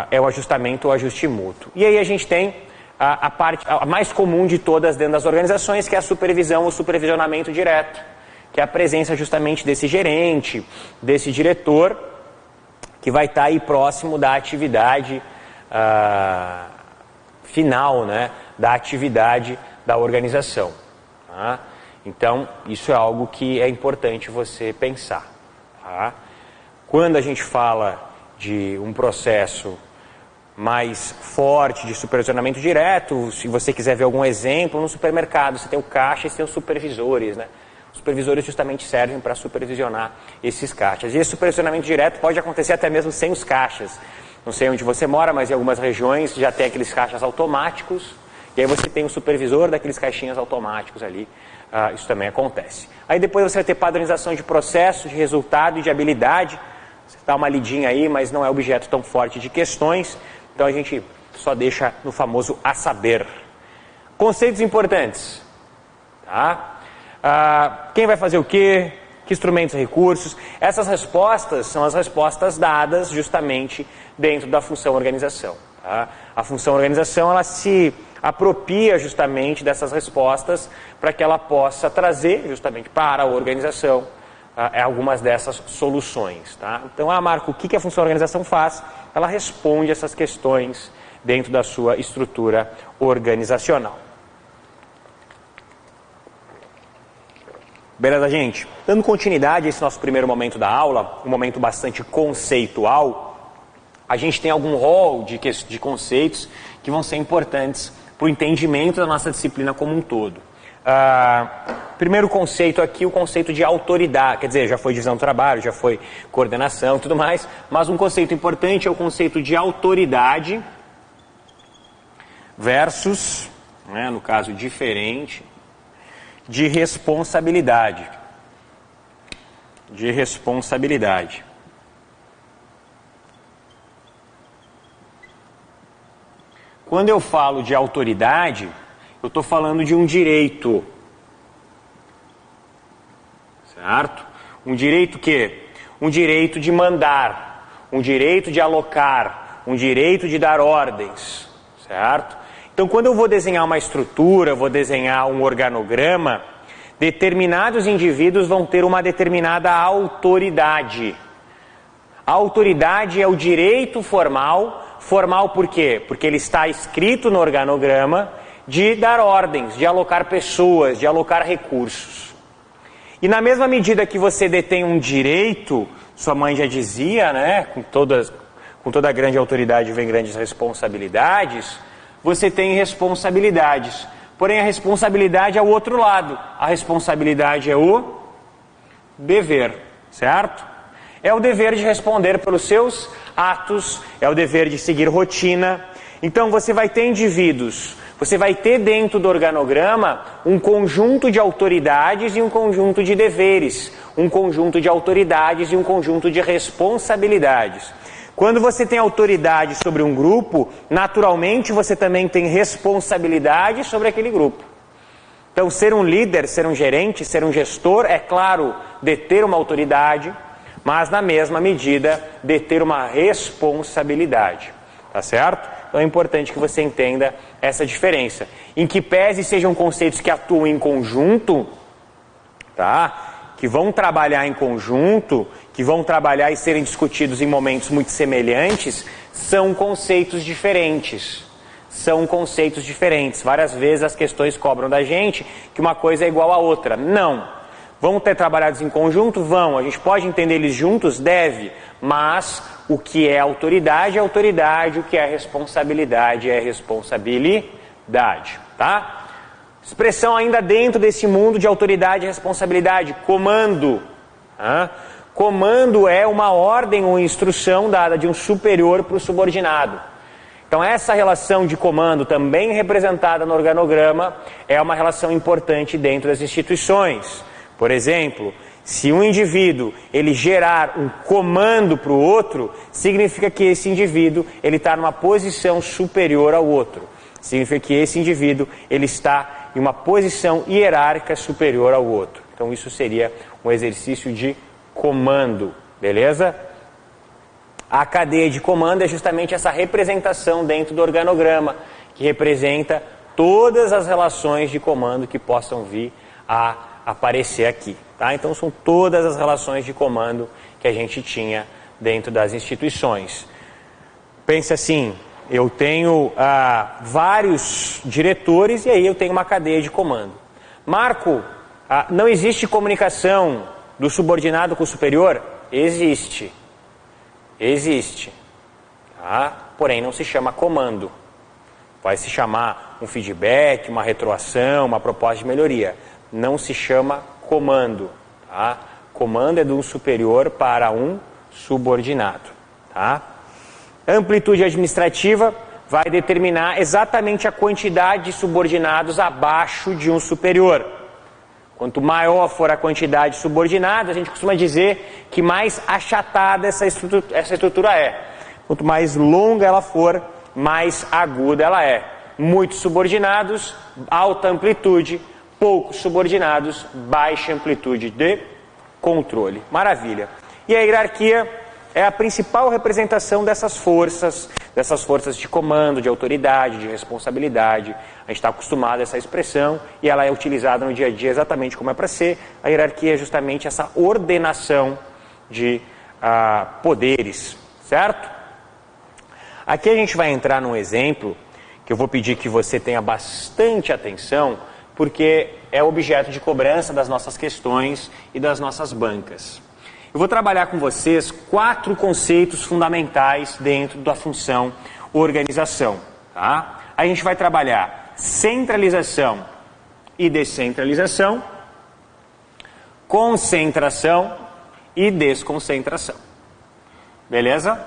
É o ajustamento ou ajuste mútuo. E aí a gente tem a parte a mais comum de todas dentro das organizações, que é a supervisão ou supervisionamento direto. que é a presença justamente desse gerente, desse diretor, que vai estar aí próximo da atividade final, né, da atividade da organização. Tá? Então, isso é algo que é importante você pensar. Tá? Quando a gente fala de um processo mais forte de supervisionamento direto, se você quiser ver algum exemplo, no supermercado você tem o caixa e você tem os supervisores, né? Os supervisores justamente servem para supervisionar esses caixas. E esse supervisionamento direto pode acontecer até mesmo sem os caixas. Não sei onde você mora, mas em algumas regiões já tem aqueles caixas automáticos, e aí você tem o supervisor daqueles caixinhas automáticos ali. Isso também acontece. Aí depois você vai ter padronização de processo, de resultado e de habilidade. Você dá uma lidinha aí, mas não é objeto tão forte de questões. Então a gente só deixa no famoso a saber. Conceitos importantes. Tá? Quem vai fazer o quê? Que instrumentos e recursos? Essas respostas são as respostas dadas justamente dentro da função organização. Tá? A função organização ela se apropria justamente dessas respostas para que ela possa trazer justamente para a organização algumas dessas soluções. Tá? Então, Marco, o que a função organização faz? Ela responde essas questões dentro da sua estrutura organizacional. Beleza, gente? Dando continuidade a esse nosso primeiro momento da aula, um momento bastante conceitual, a gente tem algum rol de conceitos que vão ser importantes para o entendimento da nossa disciplina como um todo. Primeiro conceito aqui, o conceito de autoridade, quer dizer, já foi divisão do trabalho, já foi coordenação e tudo mais, mas um conceito importante é o conceito de autoridade versus, né, no caso diferente, de responsabilidade. De responsabilidade. Quando eu falo de autoridade, eu estou falando de um direito. Certo? Um direito que? Um direito de mandar, um direito de alocar, um direito de dar ordens. Certo? Então, quando eu vou desenhar uma estrutura, vou desenhar um organograma, determinados indivíduos vão ter uma determinada autoridade. A autoridade é o direito formal. Formal por quê? Porque ele está escrito no organograma de dar ordens, de alocar pessoas, de alocar recursos. E na mesma medida que você detém um direito, sua mãe já dizia, né, com toda grande autoridade vem grandes responsabilidades, você tem responsabilidades. Porém, a responsabilidade é o outro lado. A responsabilidade é o dever, certo? É o dever de responder pelos seus atos, é o dever de seguir rotina. Então, você vai ter indivíduos, você vai ter dentro do organograma um conjunto de autoridades e um conjunto de deveres, um conjunto de autoridades e um conjunto de responsabilidades. Quando você tem autoridade sobre um grupo, naturalmente você também tem responsabilidade sobre aquele grupo. Então, ser um líder, ser um gerente, ser um gestor, é claro, deter uma autoridade, mas na mesma medida, deter uma responsabilidade. Tá certo? Então é importante que você entenda essa diferença. Em que pese sejam conceitos que atuam em conjunto, tá? Que vão trabalhar em conjunto, que vão trabalhar e serem discutidos em momentos muito semelhantes, são conceitos diferentes. São conceitos diferentes. Várias vezes as questões cobram da gente que uma coisa é igual à outra. Não. Vão ter trabalhados em conjunto? Vão. A gente pode entender eles juntos? Deve. Mas o que é autoridade é autoridade, o que é responsabilidade é responsabilidade. Tá? Expressão ainda dentro desse mundo de autoridade e responsabilidade, comando. Comando é uma ordem ou instrução dada de um superior para o subordinado. Então essa relação de comando, também representada no organograma, é uma relação importante dentro das instituições. Por exemplo, se um indivíduo ele gerar um comando para o outro, significa que esse indivíduo ele está numa posição superior ao outro. Significa que esse indivíduo ele está em uma posição hierárquica superior ao outro. Então isso seria um exercício de comando, beleza? A cadeia de comando é justamente essa representação dentro do organograma, que representa todas as relações de comando que possam vir a aparecer aqui. Tá? Então são todas as relações de comando que a gente tinha dentro das instituições. Pense assim, eu tenho vários diretores e aí eu tenho uma cadeia de comando. Marco, não existe comunicação do subordinado com o superior? Existe. Existe. Tá? Porém não se chama comando. Vai se chamar um feedback, uma retroação, uma proposta de melhoria. Não se chama comando. Tá? Comando é de um superior para um subordinado. Tá? Amplitude administrativa vai determinar exatamente a quantidade de subordinados abaixo de um superior. Quanto maior for a quantidade de subordinados, a gente costuma dizer que mais achatada essa estrutura é. Quanto mais longa ela for, mais aguda ela é. Muitos subordinados, alta amplitude. Poucos subordinados, baixa amplitude de controle. Maravilha. E a hierarquia é a principal representação dessas forças de comando, de autoridade, de responsabilidade. A gente está acostumado a essa expressão e ela é utilizada no dia a dia exatamente como é para ser. A hierarquia é justamente essa ordenação de poderes, certo? Aqui a gente vai entrar num exemplo que eu vou pedir que você tenha bastante atenção, porque é objeto de cobrança das nossas questões e das nossas bancas. Eu vou trabalhar com vocês 4 conceitos fundamentais dentro da função organização. Tá? A gente vai trabalhar centralização e descentralização, concentração e desconcentração. Beleza?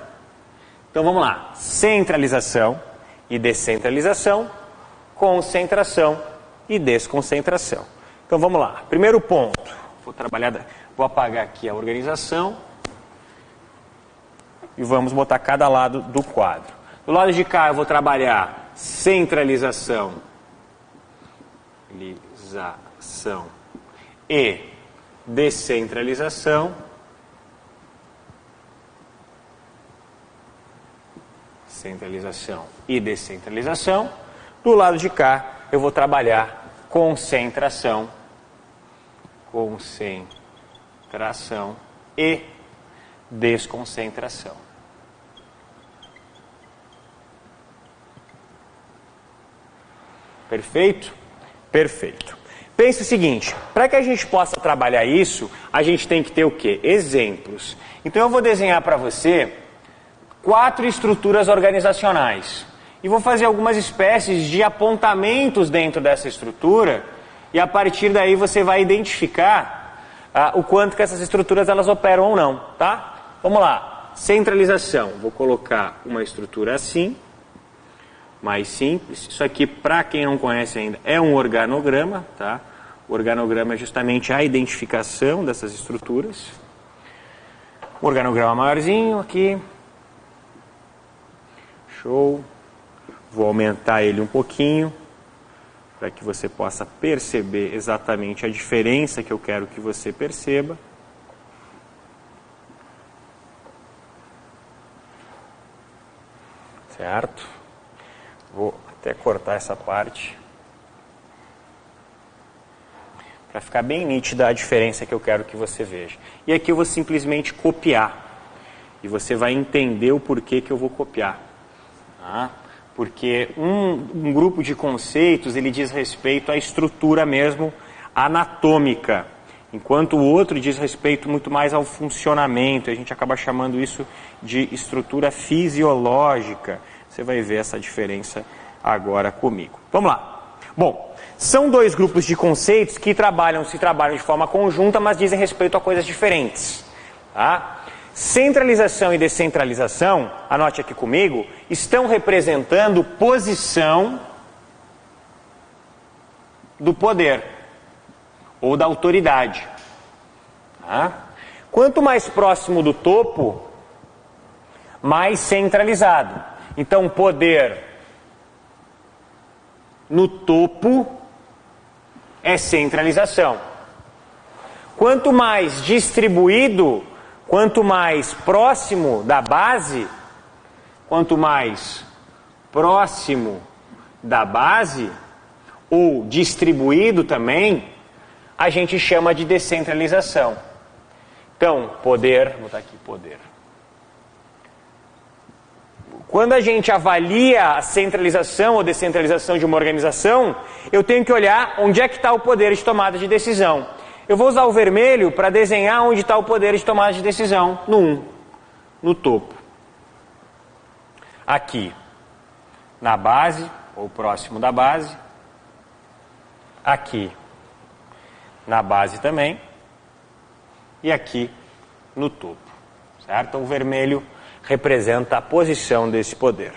Então vamos lá. Centralização e descentralização, concentração e desconcentração. Então vamos lá. Primeiro ponto. Vou apagar aqui a organização e vamos botar cada lado do quadro. Do lado de cá eu vou trabalhar centralização e descentralização. Centralização e descentralização. Do lado de cá eu vou trabalhar concentração e desconcentração. Perfeito? Perfeito. Pense o seguinte, para que a gente possa trabalhar isso, a gente tem que ter o quê? Exemplos. Então eu vou desenhar para você 4 estruturas organizacionais. E vou fazer algumas espécies de apontamentos dentro dessa estrutura, e a partir daí você vai identificar o quanto que essas estruturas elas operam ou não, tá? Vamos lá. Centralização. Vou colocar uma estrutura assim, mais simples. Isso aqui, para quem não conhece ainda, é um organograma, tá? O organograma é justamente a identificação dessas estruturas. Um organograma maiorzinho aqui. Show. Vou aumentar ele um pouquinho, para que você possa perceber exatamente a diferença que eu quero que você perceba. Certo? Vou até cortar essa parte, para ficar bem nítida a diferença que eu quero que você veja. E aqui eu vou simplesmente copiar, e você vai entender o porquê que eu vou copiar. Tá? Porque um grupo de conceitos, ele diz respeito à estrutura mesmo anatômica, enquanto o outro diz respeito muito mais ao funcionamento. A gente acaba chamando isso de estrutura fisiológica. Você vai ver essa diferença agora comigo. Vamos lá. Bom, são 2 grupos de conceitos que trabalham de forma conjunta, mas dizem respeito a coisas diferentes. Tá? Centralização e descentralização, anote aqui comigo, estão representando posição do poder ou da autoridade. Tá? Quanto mais próximo do topo, mais centralizado. Então, poder no topo é centralização. Quanto mais distribuído, quanto mais próximo da base, ou distribuído também, a gente chama de descentralização. Então, poder, vou botar aqui poder. Quando a gente avalia a centralização ou descentralização de uma organização, eu tenho que olhar onde é que está o poder de tomada de decisão. Eu vou usar o vermelho para desenhar onde está o poder de tomada de decisão, no 1, no topo. Aqui, na base, ou próximo da base. Aqui, na base também. E aqui, no topo. Certo? Então, o vermelho representa a posição desse poder.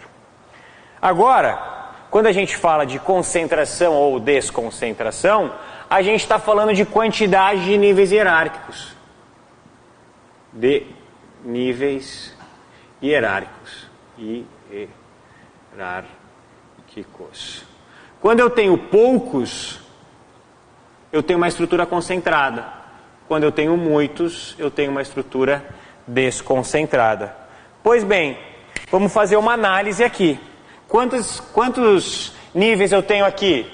Agora, quando a gente fala de concentração ou desconcentração, a gente está falando de quantidade de níveis hierárquicos. De níveis hierárquicos. Hierárquicos. Quando eu tenho poucos, eu tenho uma estrutura concentrada. Quando eu tenho muitos, eu tenho uma estrutura desconcentrada. Pois bem, vamos fazer uma análise aqui. Quantos níveis eu tenho aqui?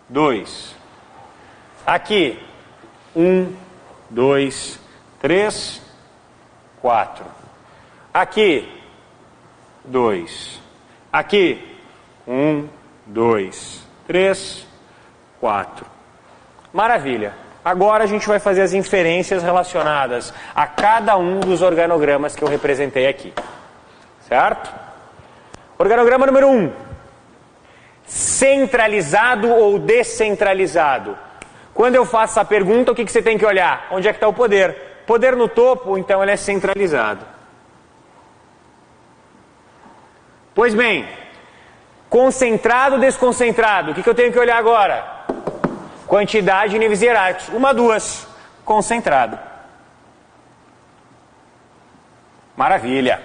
2. Aqui, 1, 2, 3, 4. Aqui, 2. Aqui, 1, 2, 3, 4. Maravilha. Agora a gente vai fazer as inferências relacionadas a cada um dos organogramas que eu representei aqui. Certo? Organograma número 1. Centralizado ou descentralizado? Quando eu faço essa pergunta, o que você tem que olhar? Onde é que está o poder? Poder no topo, então ele é centralizado. Pois bem, concentrado ou desconcentrado? O que eu tenho que olhar agora? Quantidade de níveis hierárquicos. 1, 2. Concentrado. Maravilha.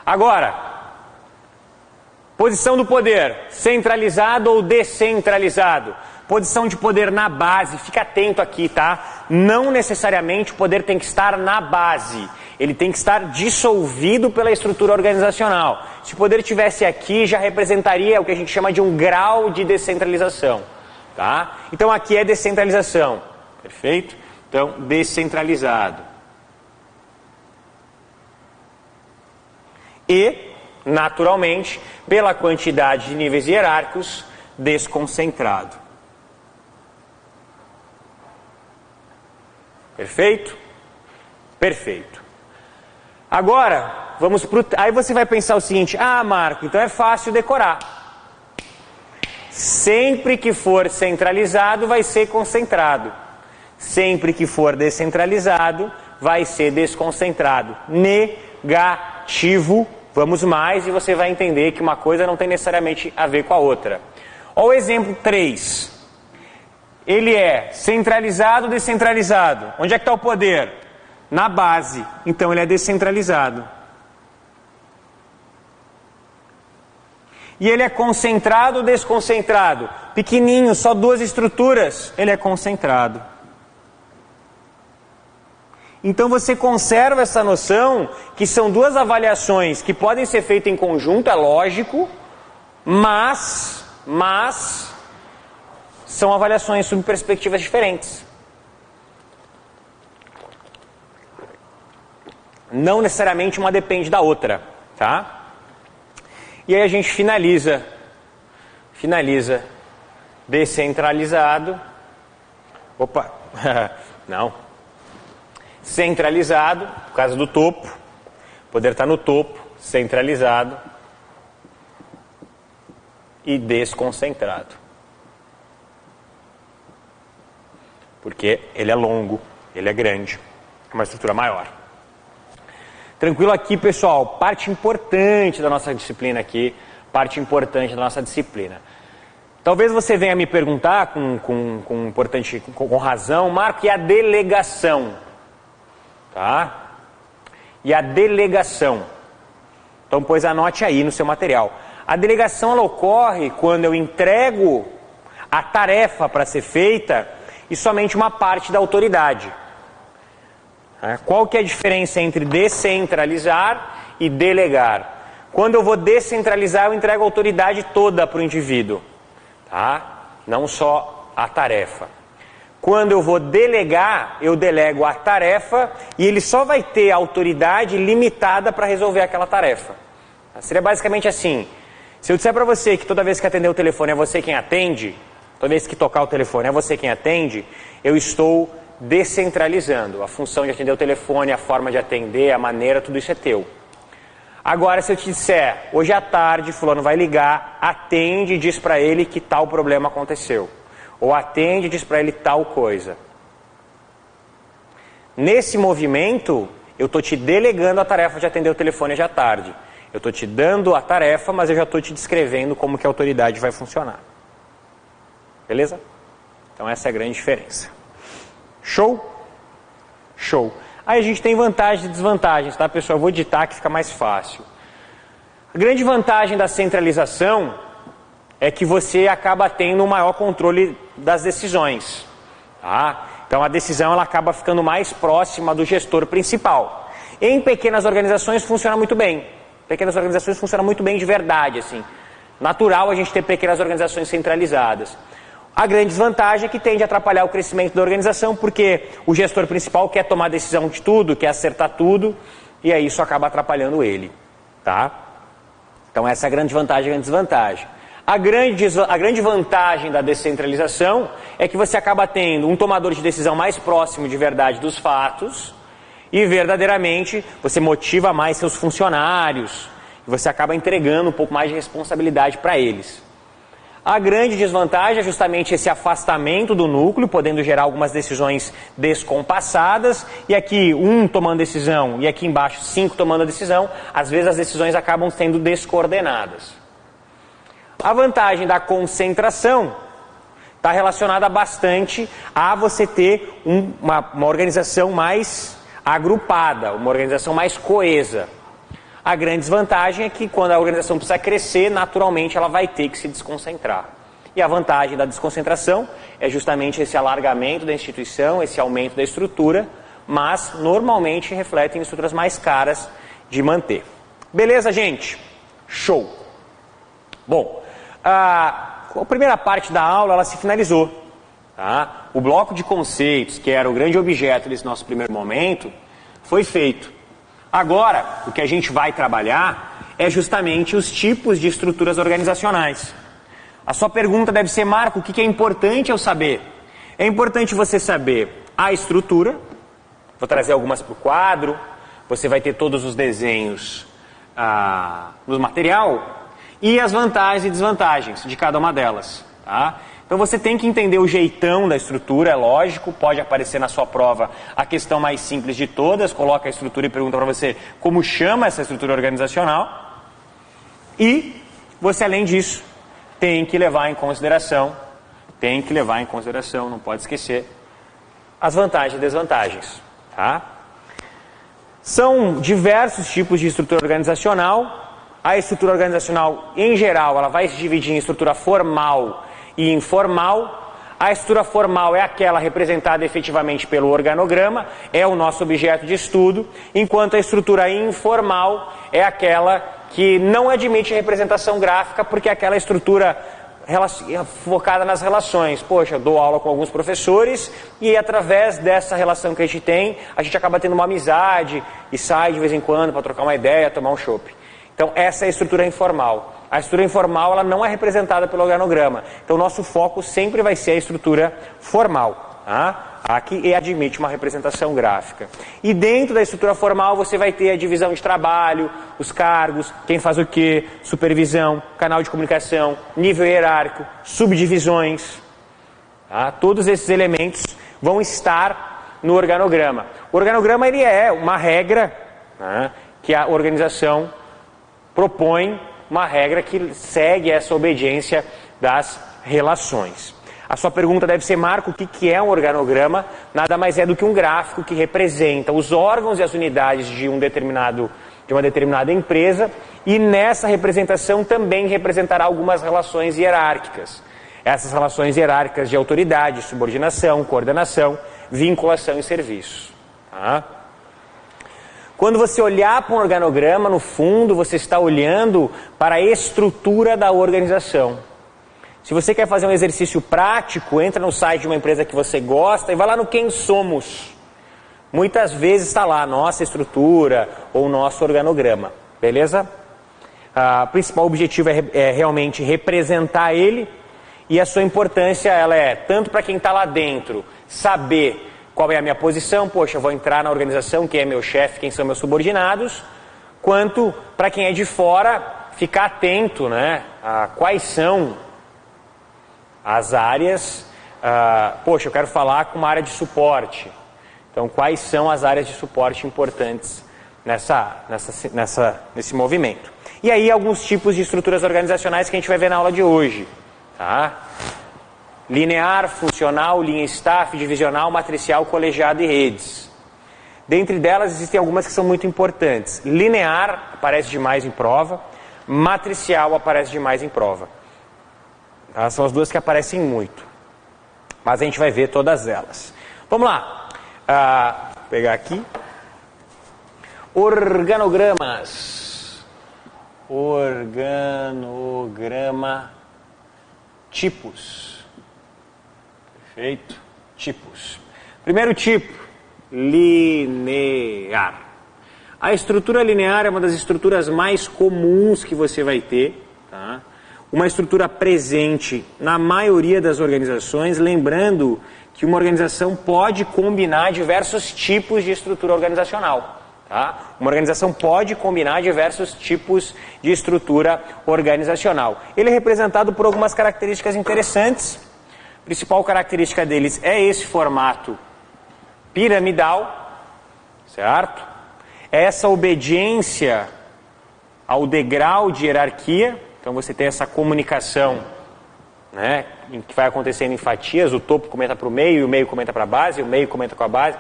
Agora, posição do poder. Centralizado ou descentralizado? Posição de poder na base. Fica atento aqui, tá? Não necessariamente o poder tem que estar na base. Ele tem que estar dissolvido pela estrutura organizacional. Se o poder estivesse aqui, já representaria o que a gente chama de um grau de descentralização. Tá? Então aqui é descentralização, perfeito? Então, descentralizado. E, naturalmente, pela quantidade de níveis hierárquicos, desconcentrado. Perfeito? Perfeito. Agora, vamos pro... Aí você vai pensar o seguinte, Marco, então é fácil decorar. Sempre que for centralizado, vai ser concentrado. Sempre que for descentralizado, vai ser desconcentrado. Negativo. Vamos mais e você vai entender que uma coisa não tem necessariamente a ver com a outra. Olha o exemplo 3. Ele é centralizado ou descentralizado? Onde é que está o poder? Na base. Então ele é descentralizado. E ele é concentrado ou desconcentrado? Pequenininho, só 2 estruturas, ele é concentrado. Então você conserva essa noção que são 2 avaliações que podem ser feitas em conjunto, é lógico, mas são avaliações sob perspectivas diferentes. Não necessariamente uma depende da outra, tá? E aí a gente finaliza descentralizado, não, centralizado, por causa do topo, o poder está no topo, centralizado e desconcentrado. Porque ele é longo, ele é grande, é uma estrutura maior. Tranquilo aqui, pessoal, parte importante da nossa disciplina aqui, parte importante da nossa disciplina. Talvez você venha me perguntar com razão, Marco, e a delegação? Tá? E a delegação? Então, pois anote aí no seu material. A delegação ela ocorre quando eu entrego a tarefa para ser feita e somente uma parte da autoridade. Qual que é a diferença entre descentralizar e delegar? Quando eu vou descentralizar, eu entrego a autoridade toda para o indivíduo, tá? Não só a tarefa. Quando eu vou delegar, eu delego a tarefa e ele só vai ter autoridade limitada para resolver aquela tarefa. Seria basicamente assim: se eu disser para você que toda vez que atender o telefone é você quem atende, toda vez que tocar o telefone é você quem atende, eu estou descentralizando. A função de atender o telefone, a forma de atender, a maneira, tudo isso é teu. Agora, se eu te disser, hoje à tarde fulano vai ligar, atende e diz para ele que tal problema aconteceu. Ou atende e diz para ele tal coisa. Nesse movimento, eu estou te delegando a tarefa de atender o telefone hoje à tarde. Eu estou te dando a tarefa, mas eu já estou te descrevendo como que a autoridade vai funcionar. Beleza? Então essa é a grande diferença. Show? Show. Aí a gente tem vantagens e desvantagens, tá, pessoal? Eu vou ditar que fica mais fácil. A grande vantagem da centralização é que você acaba tendo um maior controle das decisões. Tá? Então a decisão ela acaba ficando mais próxima do gestor principal. Em pequenas organizações funciona muito bem. Pequenas organizações funcionam muito bem de verdade, assim. Natural a gente ter pequenas organizações centralizadas. A grande desvantagem é que tende a atrapalhar o crescimento da organização, porque o gestor principal quer tomar decisão de tudo, quer acertar tudo, e aí isso acaba atrapalhando ele. Tá? Então essa é a grande vantagem e a grande desvantagem. A grande vantagem da descentralização é que você acaba tendo um tomador de decisão mais próximo de verdade dos fatos, e verdadeiramente você motiva mais seus funcionários, e você acaba entregando um pouco mais de responsabilidade para eles. A grande desvantagem é justamente esse afastamento do núcleo, podendo gerar algumas decisões descompassadas, e aqui um tomando decisão e aqui embaixo 5 tomando a decisão, às vezes as decisões acabam sendo descoordenadas. A vantagem da concentração está relacionada bastante a você ter uma organização mais agrupada, uma organização mais coesa. A grande desvantagem é que quando a organização precisa crescer, naturalmente ela vai ter que se desconcentrar. E a vantagem da desconcentração é justamente esse alargamento da instituição, esse aumento da estrutura, mas normalmente refletem em estruturas mais caras de manter. Beleza, gente? Show! Bom, a primeira parte da aula ela se finalizou. Tá? O bloco de conceitos, que era o grande objeto desse nosso primeiro momento, foi feito. Agora, o que a gente vai trabalhar é justamente os tipos de estruturas organizacionais. A sua pergunta deve ser, Marco, o que é importante eu saber? É importante você saber a estrutura, vou trazer algumas para o quadro, você vai ter todos os desenhos no material, e as vantagens e desvantagens de cada uma delas. Tá? Então você tem que entender o jeitão da estrutura, é lógico, pode aparecer na sua prova a questão mais simples de todas, coloca a estrutura e pergunta para você como chama essa estrutura organizacional. E você, além disso, tem que levar em consideração, não pode esquecer, as vantagens e desvantagens. Tá? São diversos tipos de estrutura organizacional. A estrutura organizacional, em geral, ela vai se dividir em estrutura formal e informal. A estrutura formal é aquela representada efetivamente pelo organograma, é o nosso objeto de estudo, enquanto a estrutura informal é aquela que não admite representação gráfica, porque é aquela estrutura focada nas relações. Poxa, eu dou aula com alguns professores e através dessa relação que a gente tem, a gente acaba tendo uma amizade e sai de vez em quando para trocar uma ideia, tomar um chopp. Então essa é a estrutura informal. A estrutura informal ela não é representada pelo organograma. Então o nosso foco sempre vai ser a estrutura formal. Tá? Aqui admite uma representação gráfica. E dentro da estrutura formal você vai ter a divisão de trabalho, os cargos, quem faz o quê, supervisão, canal de comunicação, nível hierárquico, subdivisões. Tá? Todos esses elementos vão estar no organograma. O organograma ele é uma regra, né, que a organização propõe, uma regra que segue essa obediência das relações. A sua pergunta deve ser, Marco, o que é um organograma? Nada mais é do que um gráfico que representa os órgãos e as unidades de uma determinada empresa, e nessa representação também representará algumas relações hierárquicas. Essas relações hierárquicas de autoridade, subordinação, coordenação, vinculação e serviço. Tá? Quando você olhar para um organograma, no fundo, você está olhando para a estrutura da organização. Se você quer fazer um exercício prático, entra no site de uma empresa que você gosta e vai lá no Quem Somos. Muitas vezes está lá a nossa estrutura ou o nosso organograma, beleza? O principal objetivo é realmente representar ele, e a sua importância ela é tanto para quem está lá dentro, saber qual é a minha posição, poxa, eu vou entrar na organização, quem é meu chefe, quem são meus subordinados, quanto para quem é de fora, ficar atento, né, a quais são as áreas, poxa, eu quero falar com uma área de suporte, então quais são as áreas de suporte importantes nesse movimento. E aí alguns tipos de estruturas organizacionais que a gente vai ver na aula de hoje. Tá? Linear, funcional, linha staff, divisional, matricial, colegiado e redes. Dentre delas existem algumas que são muito importantes. Linear aparece demais em prova, matricial aparece demais em prova. Tá? São as duas que aparecem muito. Mas a gente vai ver todas elas. Vamos lá. Vou pegar aqui. Organogramas. Organograma. Tipos. Perfeito. Tipos. Primeiro tipo, linear. A estrutura linear é uma das estruturas mais comuns que você vai ter, tá? Uma estrutura presente na maioria das organizações, lembrando que uma organização pode combinar diversos tipos de estrutura organizacional. Tá? Uma organização pode combinar diversos tipos de estrutura organizacional. Ele é representado por algumas características interessantes. A principal característica deles é esse formato piramidal, certo? Essa obediência ao degrau de hierarquia. Então você tem essa comunicação, né, que vai acontecendo em fatias, o topo comenta para o meio, o meio comenta para a base, o meio comenta com a base,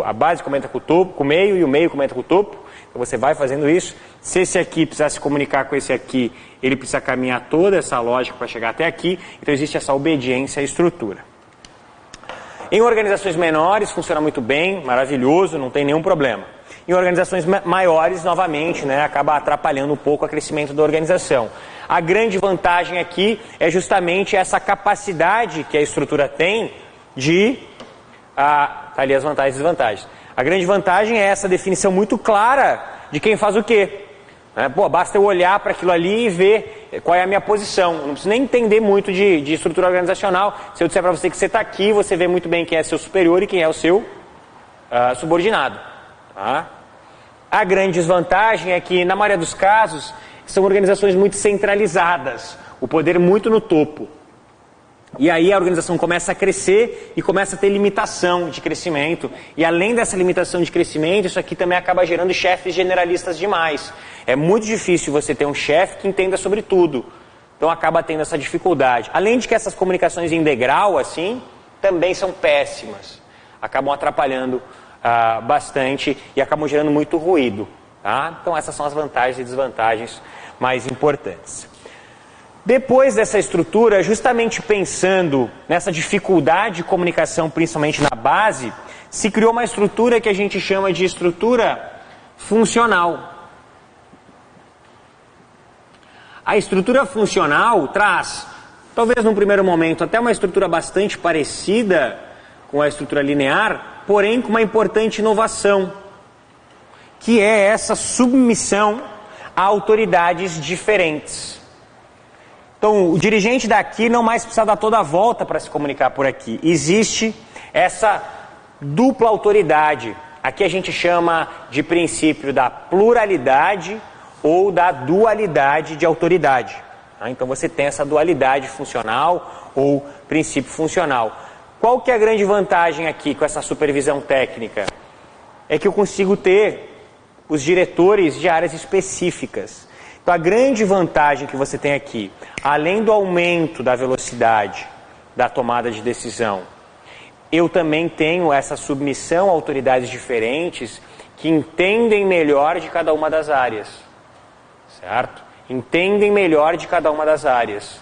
a base comenta com o topo, com o meio e o meio comenta com o topo. Então você vai fazendo isso. Se esse aqui precisar se comunicar com esse aqui, ele precisa caminhar toda essa lógica para chegar até aqui. Então existe essa obediência à estrutura. Em organizações menores funciona muito bem, maravilhoso, não tem nenhum problema. Em organizações maiores, novamente, né, acaba atrapalhando um pouco o crescimento da organização. A grande vantagem aqui é justamente essa capacidade que a estrutura tem de... tá ali as vantagens e desvantagens. A grande vantagem é essa definição muito clara de quem faz o quê. Basta eu olhar para aquilo ali e ver qual é a minha posição. Eu não preciso nem entender muito de estrutura organizacional. Se eu disser para você que você está aqui, você vê muito bem quem é seu superior e quem é o seu subordinado. Tá? A grande desvantagem é que, na maioria dos casos, são organizações muito centralizadas, o poder muito no topo. E aí a organização começa a crescer e começa a ter limitação de crescimento. E além dessa limitação de crescimento, isso aqui também acaba gerando chefes generalistas demais. É muito difícil você ter um chefe que entenda sobre tudo. Então acaba tendo essa dificuldade. Além de que essas comunicações em degrau, assim, também são péssimas. Acabam atrapalhando bastante e acabam gerando muito ruído. Tá? Então essas são as vantagens e desvantagens mais importantes. Depois dessa estrutura, justamente pensando nessa dificuldade de comunicação, principalmente na base, se criou uma estrutura que a gente chama de estrutura funcional. A estrutura funcional traz, talvez num primeiro momento, até uma estrutura bastante parecida com a estrutura linear, porém com uma importante inovação, que é essa submissão a autoridades diferentes. Então, o dirigente daqui não mais precisa dar toda a volta para se comunicar por aqui. Existe essa dupla autoridade. Aqui a gente chama de princípio da pluralidade ou da dualidade de autoridade. Então você tem essa dualidade funcional ou princípio funcional. Qual que é a grande vantagem aqui com essa supervisão técnica? É que eu consigo ter os diretores de áreas específicas. Então a grande vantagem que você tem aqui, além do aumento da velocidade da tomada de decisão, eu também tenho essa submissão a autoridades diferentes que entendem melhor de cada uma das áreas. Certo? Entendem melhor de cada uma das áreas.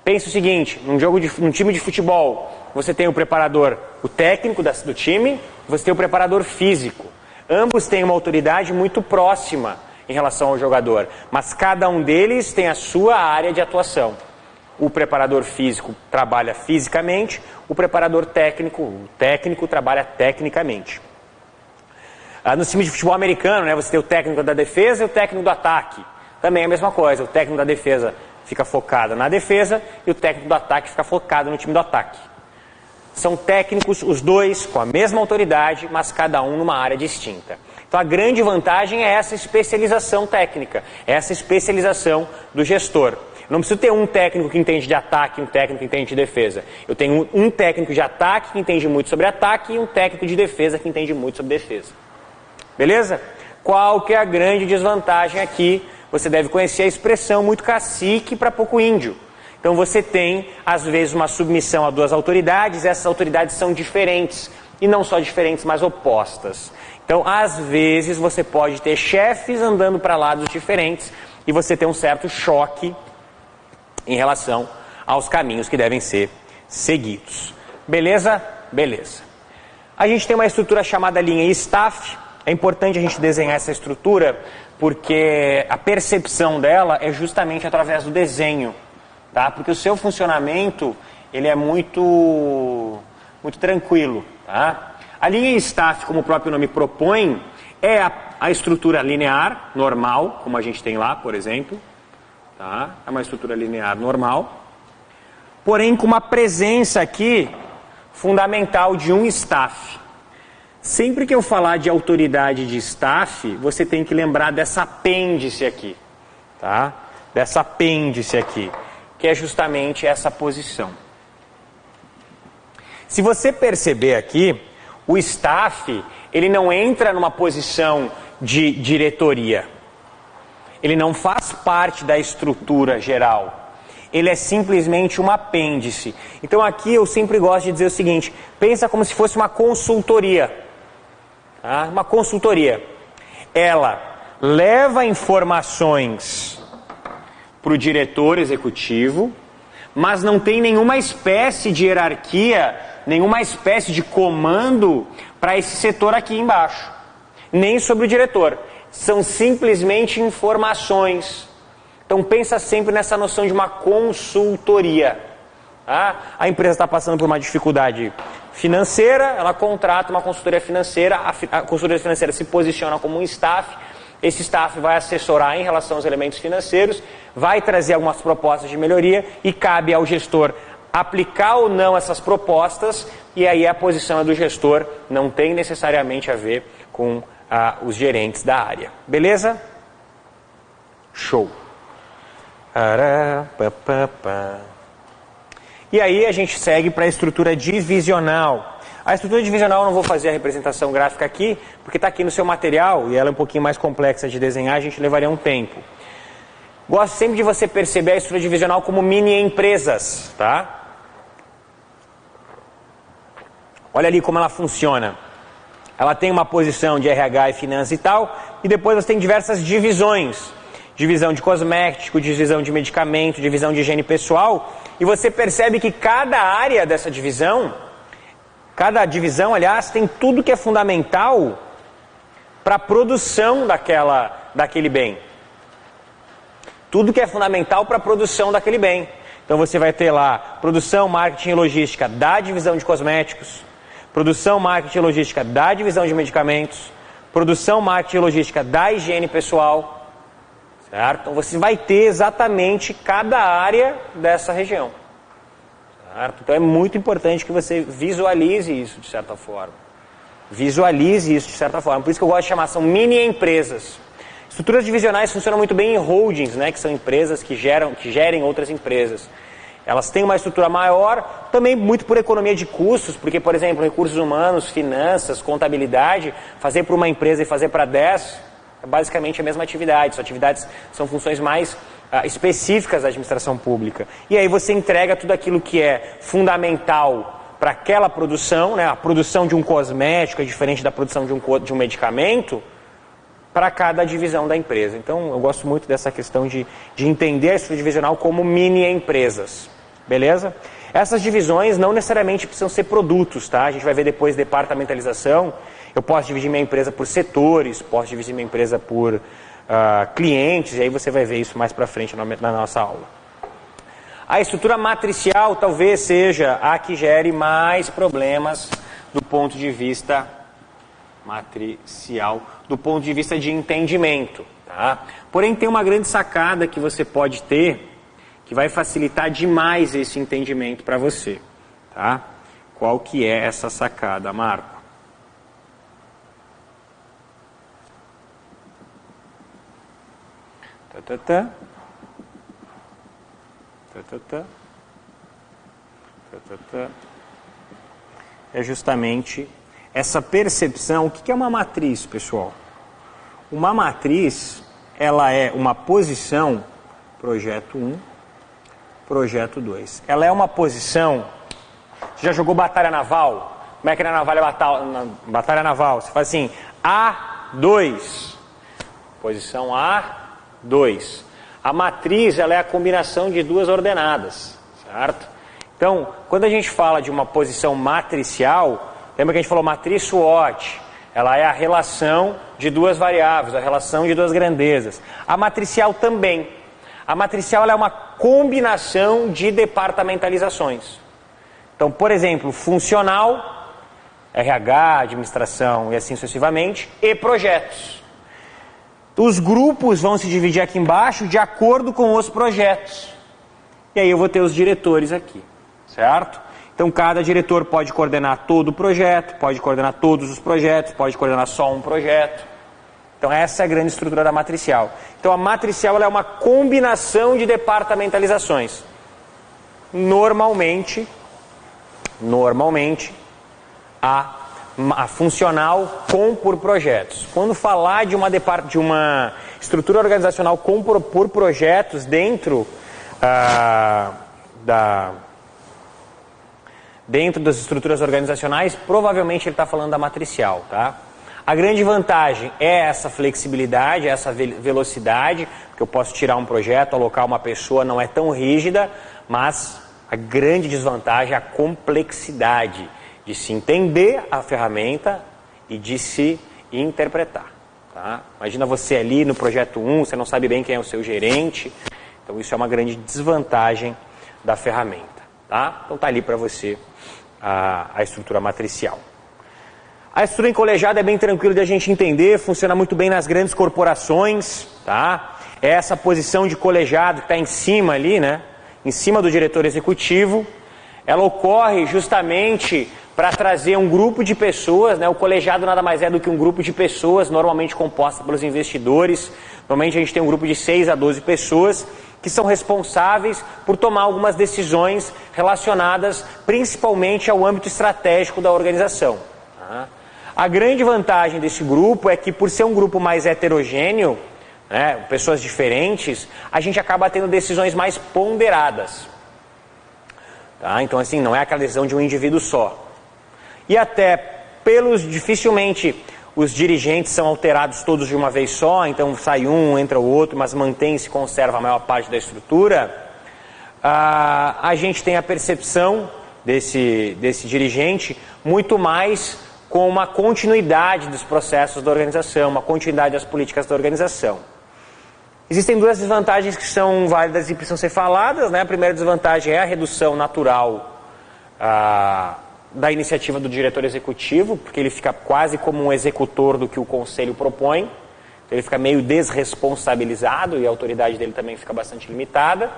Pensa o seguinte, num time de futebol, você tem o preparador, o técnico do time, você tem o preparador físico. Ambos têm uma autoridade muito próxima em relação ao jogador, mas cada um deles tem a sua área de atuação. O preparador físico trabalha fisicamente, o preparador técnico, o técnico trabalha tecnicamente. Nos times de futebol americano, né, você tem o técnico da defesa e o técnico do ataque. Também é a mesma coisa, o técnico da defesa fica focado na defesa e o técnico do ataque fica focado no time do ataque. São técnicos, os dois, com a mesma autoridade, mas cada um numa área distinta. Então a grande vantagem é essa especialização técnica, essa especialização do gestor. Eu não preciso ter um técnico que entende de ataque e um técnico que entende de defesa. Eu tenho um técnico de ataque que entende muito sobre ataque e um técnico de defesa que entende muito sobre defesa. Beleza? Qual que é a grande desvantagem aqui? Você deve conhecer a expressão muito cacique para pouco índio. Então você tem, às vezes, uma submissão a duas autoridades, essas autoridades são diferentes, e não só diferentes, mas opostas. Então, às vezes, você pode ter chefes andando para lados diferentes, e você tem um certo choque em relação aos caminhos que devem ser seguidos. Beleza? Beleza. A gente tem uma estrutura chamada linha staff. É importante a gente desenhar essa estrutura porque a percepção dela é justamente através do desenho, tá? Porque o seu funcionamento ele é muito tranquilo, tá? A linha staff, como o próprio nome propõe, é a estrutura linear normal, como a gente tem lá, por exemplo, tá? É uma estrutura linear normal, porém com uma presença aqui fundamental de um staff. Sempre que eu falar de autoridade de staff, você tem que lembrar dessa apêndice aqui, tá? Dessa apêndice aqui, que é justamente essa posição. Se você perceber aqui, o staff, ele não entra numa posição de diretoria. Ele não faz parte da estrutura geral. Ele é simplesmente um apêndice. Então aqui eu sempre gosto de dizer o seguinte, pensa como se fosse uma consultoria. Uma consultoria, ela leva informações para o diretor executivo, mas não tem nenhuma espécie de hierarquia, nenhuma espécie de comando para esse setor aqui embaixo, nem sobre o diretor, são simplesmente informações. Então pensa sempre nessa noção de uma consultoria. A empresa está passando por uma dificuldade financeira, ela contrata uma consultoria financeira, a consultoria financeira se posiciona como um staff, esse staff vai assessorar em relação aos elementos financeiros, vai trazer algumas propostas de melhoria e cabe ao gestor aplicar ou não essas propostas, e aí a posição é do gestor, não tem necessariamente a ver com os gerentes da área. Beleza? Show! E aí a gente segue para a estrutura divisional. A estrutura divisional eu não vou fazer a representação gráfica aqui, porque está aqui no seu material e ela é um pouquinho mais complexa de desenhar, a gente levaria um tempo. Gosto sempre de você perceber a estrutura divisional como mini empresas, tá? Olha ali como ela funciona. Ela tem uma posição de RH e finanças e tal, e depois você tem diversas divisões. Divisão de cosmético, divisão de medicamento, divisão de higiene pessoal, e você percebe que cada área dessa divisão, aliás, tem tudo que é fundamental para a produção daquele bem. Tudo que é fundamental para a produção daquele bem. Então você vai ter lá produção, marketing e logística da divisão de cosméticos, produção, marketing e logística da divisão de medicamentos, produção, marketing e logística da higiene pessoal. Certo? Então você vai ter exatamente cada área dessa região. Certo? Então é muito importante que você visualize isso de certa forma. Visualize isso de certa forma. Por isso que eu gosto de chamar, são mini empresas. Estruturas divisionais funcionam muito bem em holdings, né? Que são empresas que gerem outras empresas. Elas têm uma estrutura maior, também muito por economia de custos, porque, por exemplo, recursos humanos, finanças, contabilidade, fazer para uma empresa e fazer para 10... é basicamente a mesma atividade, suas atividades são funções mais específicas da administração pública. E aí você entrega tudo aquilo que é fundamental para aquela produção, né? A produção de um cosmético é diferente da produção de um medicamento, para cada divisão da empresa. Então eu gosto muito dessa questão de entender a estrutura divisional como mini empresas. Beleza? Essas divisões não necessariamente precisam ser produtos, tá? A gente vai ver depois departamentalização. Eu posso dividir minha empresa por setores, posso dividir minha empresa por clientes, e aí você vai ver isso mais para frente na nossa aula. A estrutura matricial talvez seja a que gere mais problemas do ponto de vista matricial, do ponto de vista de entendimento. Tá? Porém, tem uma grande sacada que você pode ter, que vai facilitar demais esse entendimento para você. Tá? Qual que é essa sacada, Marco? É justamente essa percepção. O que é uma matriz, pessoal? Uma matriz, ela é uma posição, projeto 1, projeto 2. Ela é uma posição. Você já jogou batalha naval? Como é que na naval é batalha naval? Você faz assim, A2, posição A2. A matriz, ela é a combinação de duas ordenadas, certo? Então, quando a gente fala de uma posição matricial, lembra que a gente falou matriz SWOT? Ela é a relação de duas variáveis, a relação de duas grandezas. A matricial também. A matricial, ela é uma combinação de departamentalizações. Então, por exemplo, funcional, RH, administração e assim sucessivamente, e projetos. Os grupos vão se dividir aqui embaixo de acordo com os projetos. E aí eu vou ter os diretores aqui, certo? Então cada diretor pode coordenar todo o projeto, pode coordenar todos os projetos, pode coordenar só um projeto. Então essa é a grande estrutura da matricial. Então a matricial, ela é uma combinação de departamentalizações. Normalmente a funcional com por projetos. Quando falar de uma estrutura organizacional com por projetos dentro das estruturas organizacionais, provavelmente ele está falando da matricial, tá? A grande vantagem é essa flexibilidade, essa velocidade, porque eu posso tirar um projeto, alocar uma pessoa, não é tão rígida, mas a grande desvantagem é a complexidade de se entender a ferramenta e de se interpretar. Tá? Imagina você ali no projeto 1, você não sabe bem quem é o seu gerente, então isso é uma grande desvantagem da ferramenta. Tá? Então está ali para você a estrutura matricial. A estrutura em colegiado é bem tranquilo de a gente entender, funciona muito bem nas grandes corporações. Tá? É essa posição de colegiado que está em cima ali, né? Em cima do diretor executivo. Ela ocorre justamente para trazer um grupo de pessoas, né? O colegiado nada mais é do que um grupo de pessoas, normalmente composta pelos investidores. Normalmente a gente tem um grupo de 6 a 12 pessoas que são responsáveis por tomar algumas decisões relacionadas principalmente ao âmbito estratégico da organização. Tá? A grande vantagem desse grupo é que, por ser um grupo mais heterogêneo, né, pessoas diferentes, a gente acaba tendo decisões mais ponderadas. Tá? Então, assim, não é aquela decisão de um indivíduo só. E até, dificilmente os dirigentes são alterados todos de uma vez só, então sai um, entra o outro, mas mantém-se, conserva a maior parte da estrutura. A gente tem a percepção desse dirigente muito mais com uma continuidade dos processos da organização, uma continuidade das políticas da organização. Existem duas desvantagens que são válidas e precisam ser faladas, né? A primeira desvantagem é a redução natural da iniciativa do diretor executivo, porque ele fica quase como um executor do que o conselho propõe, então ele fica meio desresponsabilizado e a autoridade dele também fica bastante limitada.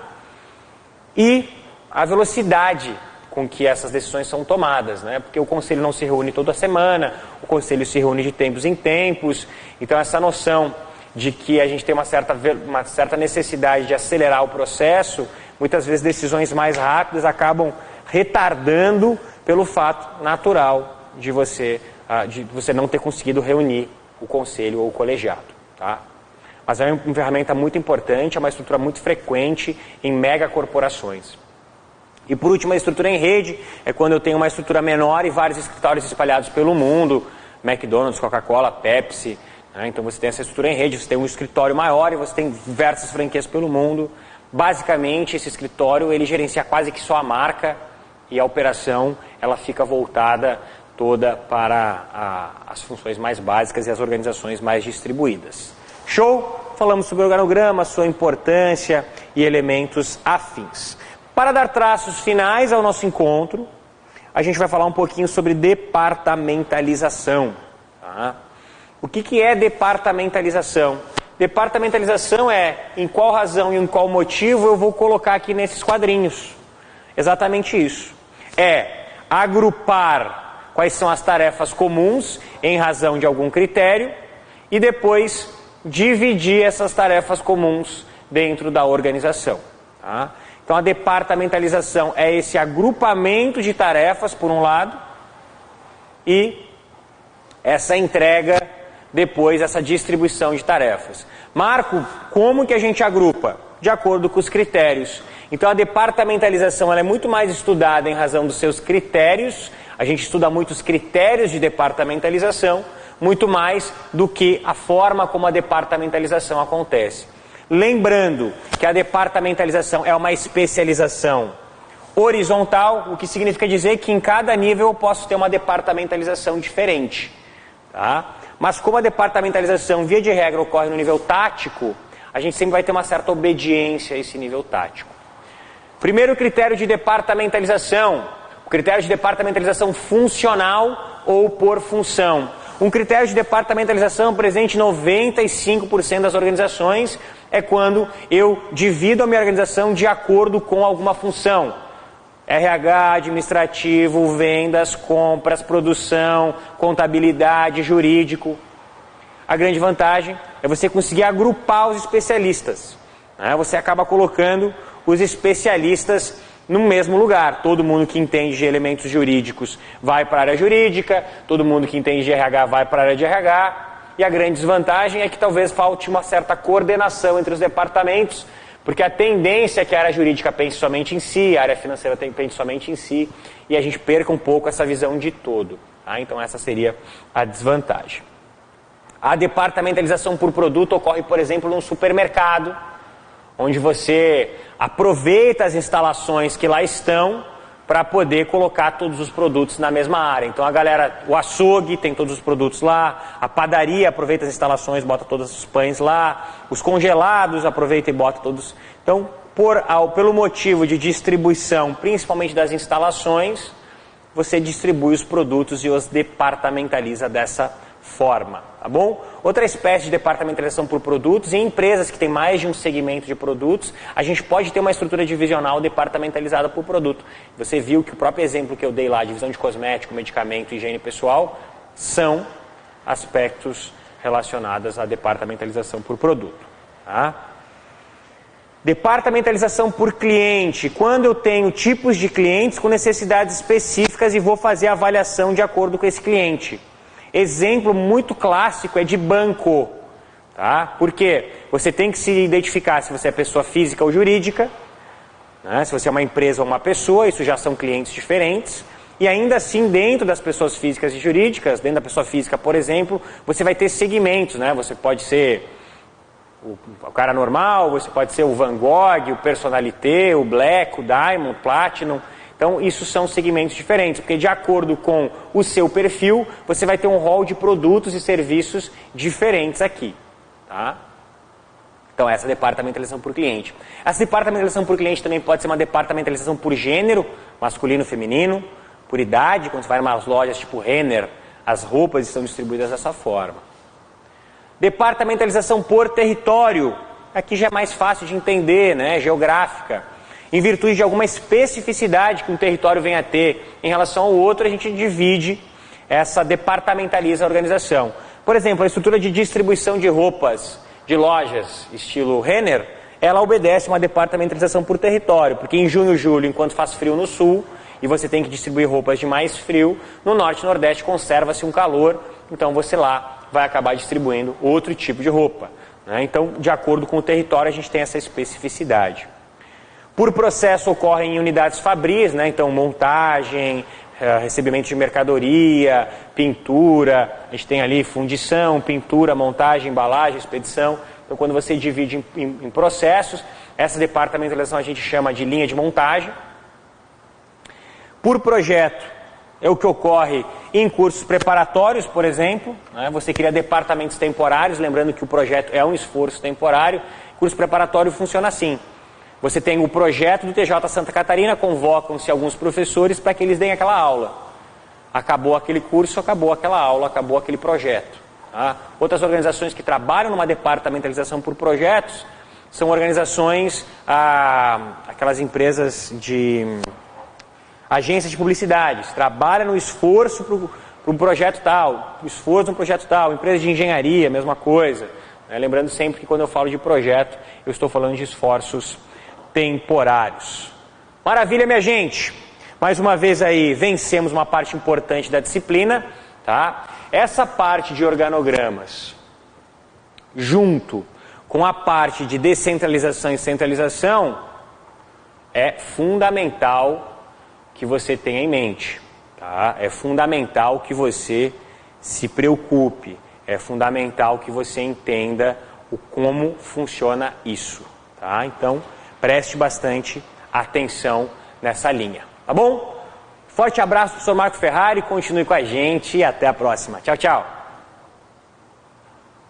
E a velocidade com que essas decisões são tomadas, né? Porque o conselho não se reúne toda semana, o conselho se reúne de tempos em tempos, então essa noção de que a gente tem uma certa necessidade de acelerar o processo, muitas vezes decisões mais rápidas acabam retardando pelo fato natural de você não ter conseguido reunir o conselho ou o colegiado. Tá? Mas é uma ferramenta muito importante, é uma estrutura muito frequente em megacorporações. E por último, a estrutura em rede é quando eu tenho uma estrutura menor e vários escritórios espalhados pelo mundo, McDonald's, Coca-Cola, Pepsi. Né? Então você tem essa estrutura em rede, você tem um escritório maior e você tem diversas franquias pelo mundo. Basicamente, esse escritório ele gerencia quase que só a marca e a operação ela fica voltada toda para as funções mais básicas e as organizações mais distribuídas. Show? Falamos sobre o organograma, sua importância e elementos afins. Para dar traços finais ao nosso encontro, a gente vai falar um pouquinho sobre departamentalização. Tá? O que é departamentalização? Departamentalização é em qual razão e em qual motivo eu vou colocar aqui nesses quadrinhos. Exatamente isso. É agrupar quais são as tarefas comuns em razão de algum critério e depois dividir essas tarefas comuns dentro da organização. Tá? Então a departamentalização é esse agrupamento de tarefas por um lado e essa entrega depois, essa distribuição de tarefas. Marco, como que a gente agrupa? De acordo com os critérios. Então a departamentalização ela é muito mais estudada em razão dos seus critérios, a gente estuda muito os critérios de departamentalização, muito mais do que a forma como a departamentalização acontece. Lembrando que a departamentalização é uma especialização horizontal, o que significa dizer que em cada nível eu posso ter uma departamentalização diferente. Tá? Mas como a departamentalização, via de regra, ocorre no nível tático, a gente sempre vai ter uma certa obediência a esse nível tático. Primeiro critério de departamentalização, o critério de departamentalização funcional ou por função. Um critério de departamentalização presente em 95% das organizações é quando eu divido a minha organização de acordo com alguma função. RH, administrativo, vendas, compras, produção, contabilidade, jurídico. A grande vantagem é você conseguir agrupar os especialistas. Né? Você acaba colocando os especialistas no mesmo lugar. Todo mundo que entende de elementos jurídicos vai para a área jurídica, todo mundo que entende de RH vai para a área de RH, e a grande desvantagem é que talvez falte uma certa coordenação entre os departamentos, porque a tendência é que a área jurídica pense somente em si, a área financeira pense somente em si, e a gente perca um pouco essa visão de todo. Tá? Então essa seria a desvantagem. A departamentalização por produto ocorre, por exemplo, num supermercado, onde você aproveita as instalações que lá estão para poder colocar todos os produtos na mesma área. Então a galera, o açougue tem todos os produtos lá, a padaria aproveita as instalações, bota todos os pães lá, os congelados aproveita e bota todos. Então, pelo motivo de distribuição, principalmente das instalações, você distribui os produtos e os departamentaliza dessa forma, tá bom? Outra espécie de departamentalização por produtos, em empresas que têm mais de um segmento de produtos, a gente pode ter uma estrutura divisional departamentalizada por produto. Você viu que o próprio exemplo que eu dei lá, divisão de cosmético, medicamento e higiene pessoal, são aspectos relacionados à departamentalização por produto. Tá? Departamentalização por cliente, quando eu tenho tipos de clientes com necessidades específicas e vou fazer a avaliação de acordo com esse cliente. Exemplo muito clássico é de banco, tá? Porque você tem que se identificar se você é pessoa física ou jurídica, né? Se você é uma empresa ou uma pessoa, isso já são clientes diferentes, e ainda assim dentro das pessoas físicas e jurídicas, dentro da pessoa física, por exemplo, você vai ter segmentos, né? Você pode ser o cara normal, você pode ser o Van Gogh, o Personalité, o Black, o Diamond, o Platinum. Então, isso são segmentos diferentes, porque de acordo com o seu perfil, você vai ter um rol de produtos e serviços diferentes aqui. Tá? Então, essa é a departamentalização por cliente. Essa departamentalização por cliente também pode ser uma departamentalização por gênero, masculino, feminino, por idade, quando você vai em umas lojas tipo Renner, as roupas estão distribuídas dessa forma. Departamentalização por território, aqui já é mais fácil de entender, né? Geográfica. Em virtude de alguma especificidade que um território venha a ter em relação ao outro, a gente divide, departamentaliza a organização. Por exemplo, a estrutura de distribuição de roupas de lojas, estilo Renner, ela obedece uma departamentalização por território, porque em junho e julho, enquanto faz frio no sul, e você tem que distribuir roupas de mais frio, no norte e nordeste conserva-se um calor, então você lá vai acabar distribuindo outro tipo de roupa. Né? Então, de acordo com o território, a gente tem essa especificidade. Por processo ocorrem em unidades fabris, né? Então montagem, recebimento de mercadoria, pintura, a gente tem ali fundição, pintura, montagem, embalagem, expedição. Então quando você divide em processos, essa departamentalização a gente chama de linha de montagem. Por projeto é o que ocorre em cursos preparatórios, por exemplo, né? Você cria departamentos temporários, lembrando que o projeto é um esforço temporário. Curso preparatório funciona assim. Você tem o projeto do TJ Santa Catarina, convocam-se alguns professores para que eles deem aquela aula. Acabou aquele curso, acabou aquela aula, acabou aquele projeto. Tá? Outras organizações que trabalham numa departamentalização por projetos são organizações, aquelas empresas de agências de publicidade, trabalham no esforço para um projeto tal, esforço no projeto tal, empresas de engenharia, mesma coisa. Né? Lembrando sempre que quando eu falo de projeto, eu estou falando de esforços temporários. Maravilha, minha gente! Mais uma vez aí, vencemos uma parte importante da disciplina, tá? Essa parte de organogramas, junto com a parte de descentralização e centralização, é fundamental que você tenha em mente, tá? É fundamental que você se preocupe, é fundamental que você entenda como funciona isso, tá? Então, preste bastante atenção nessa linha, tá bom? Forte abraço, professor Marco Ferrari, continue com a gente e até a próxima. Tchau, tchau!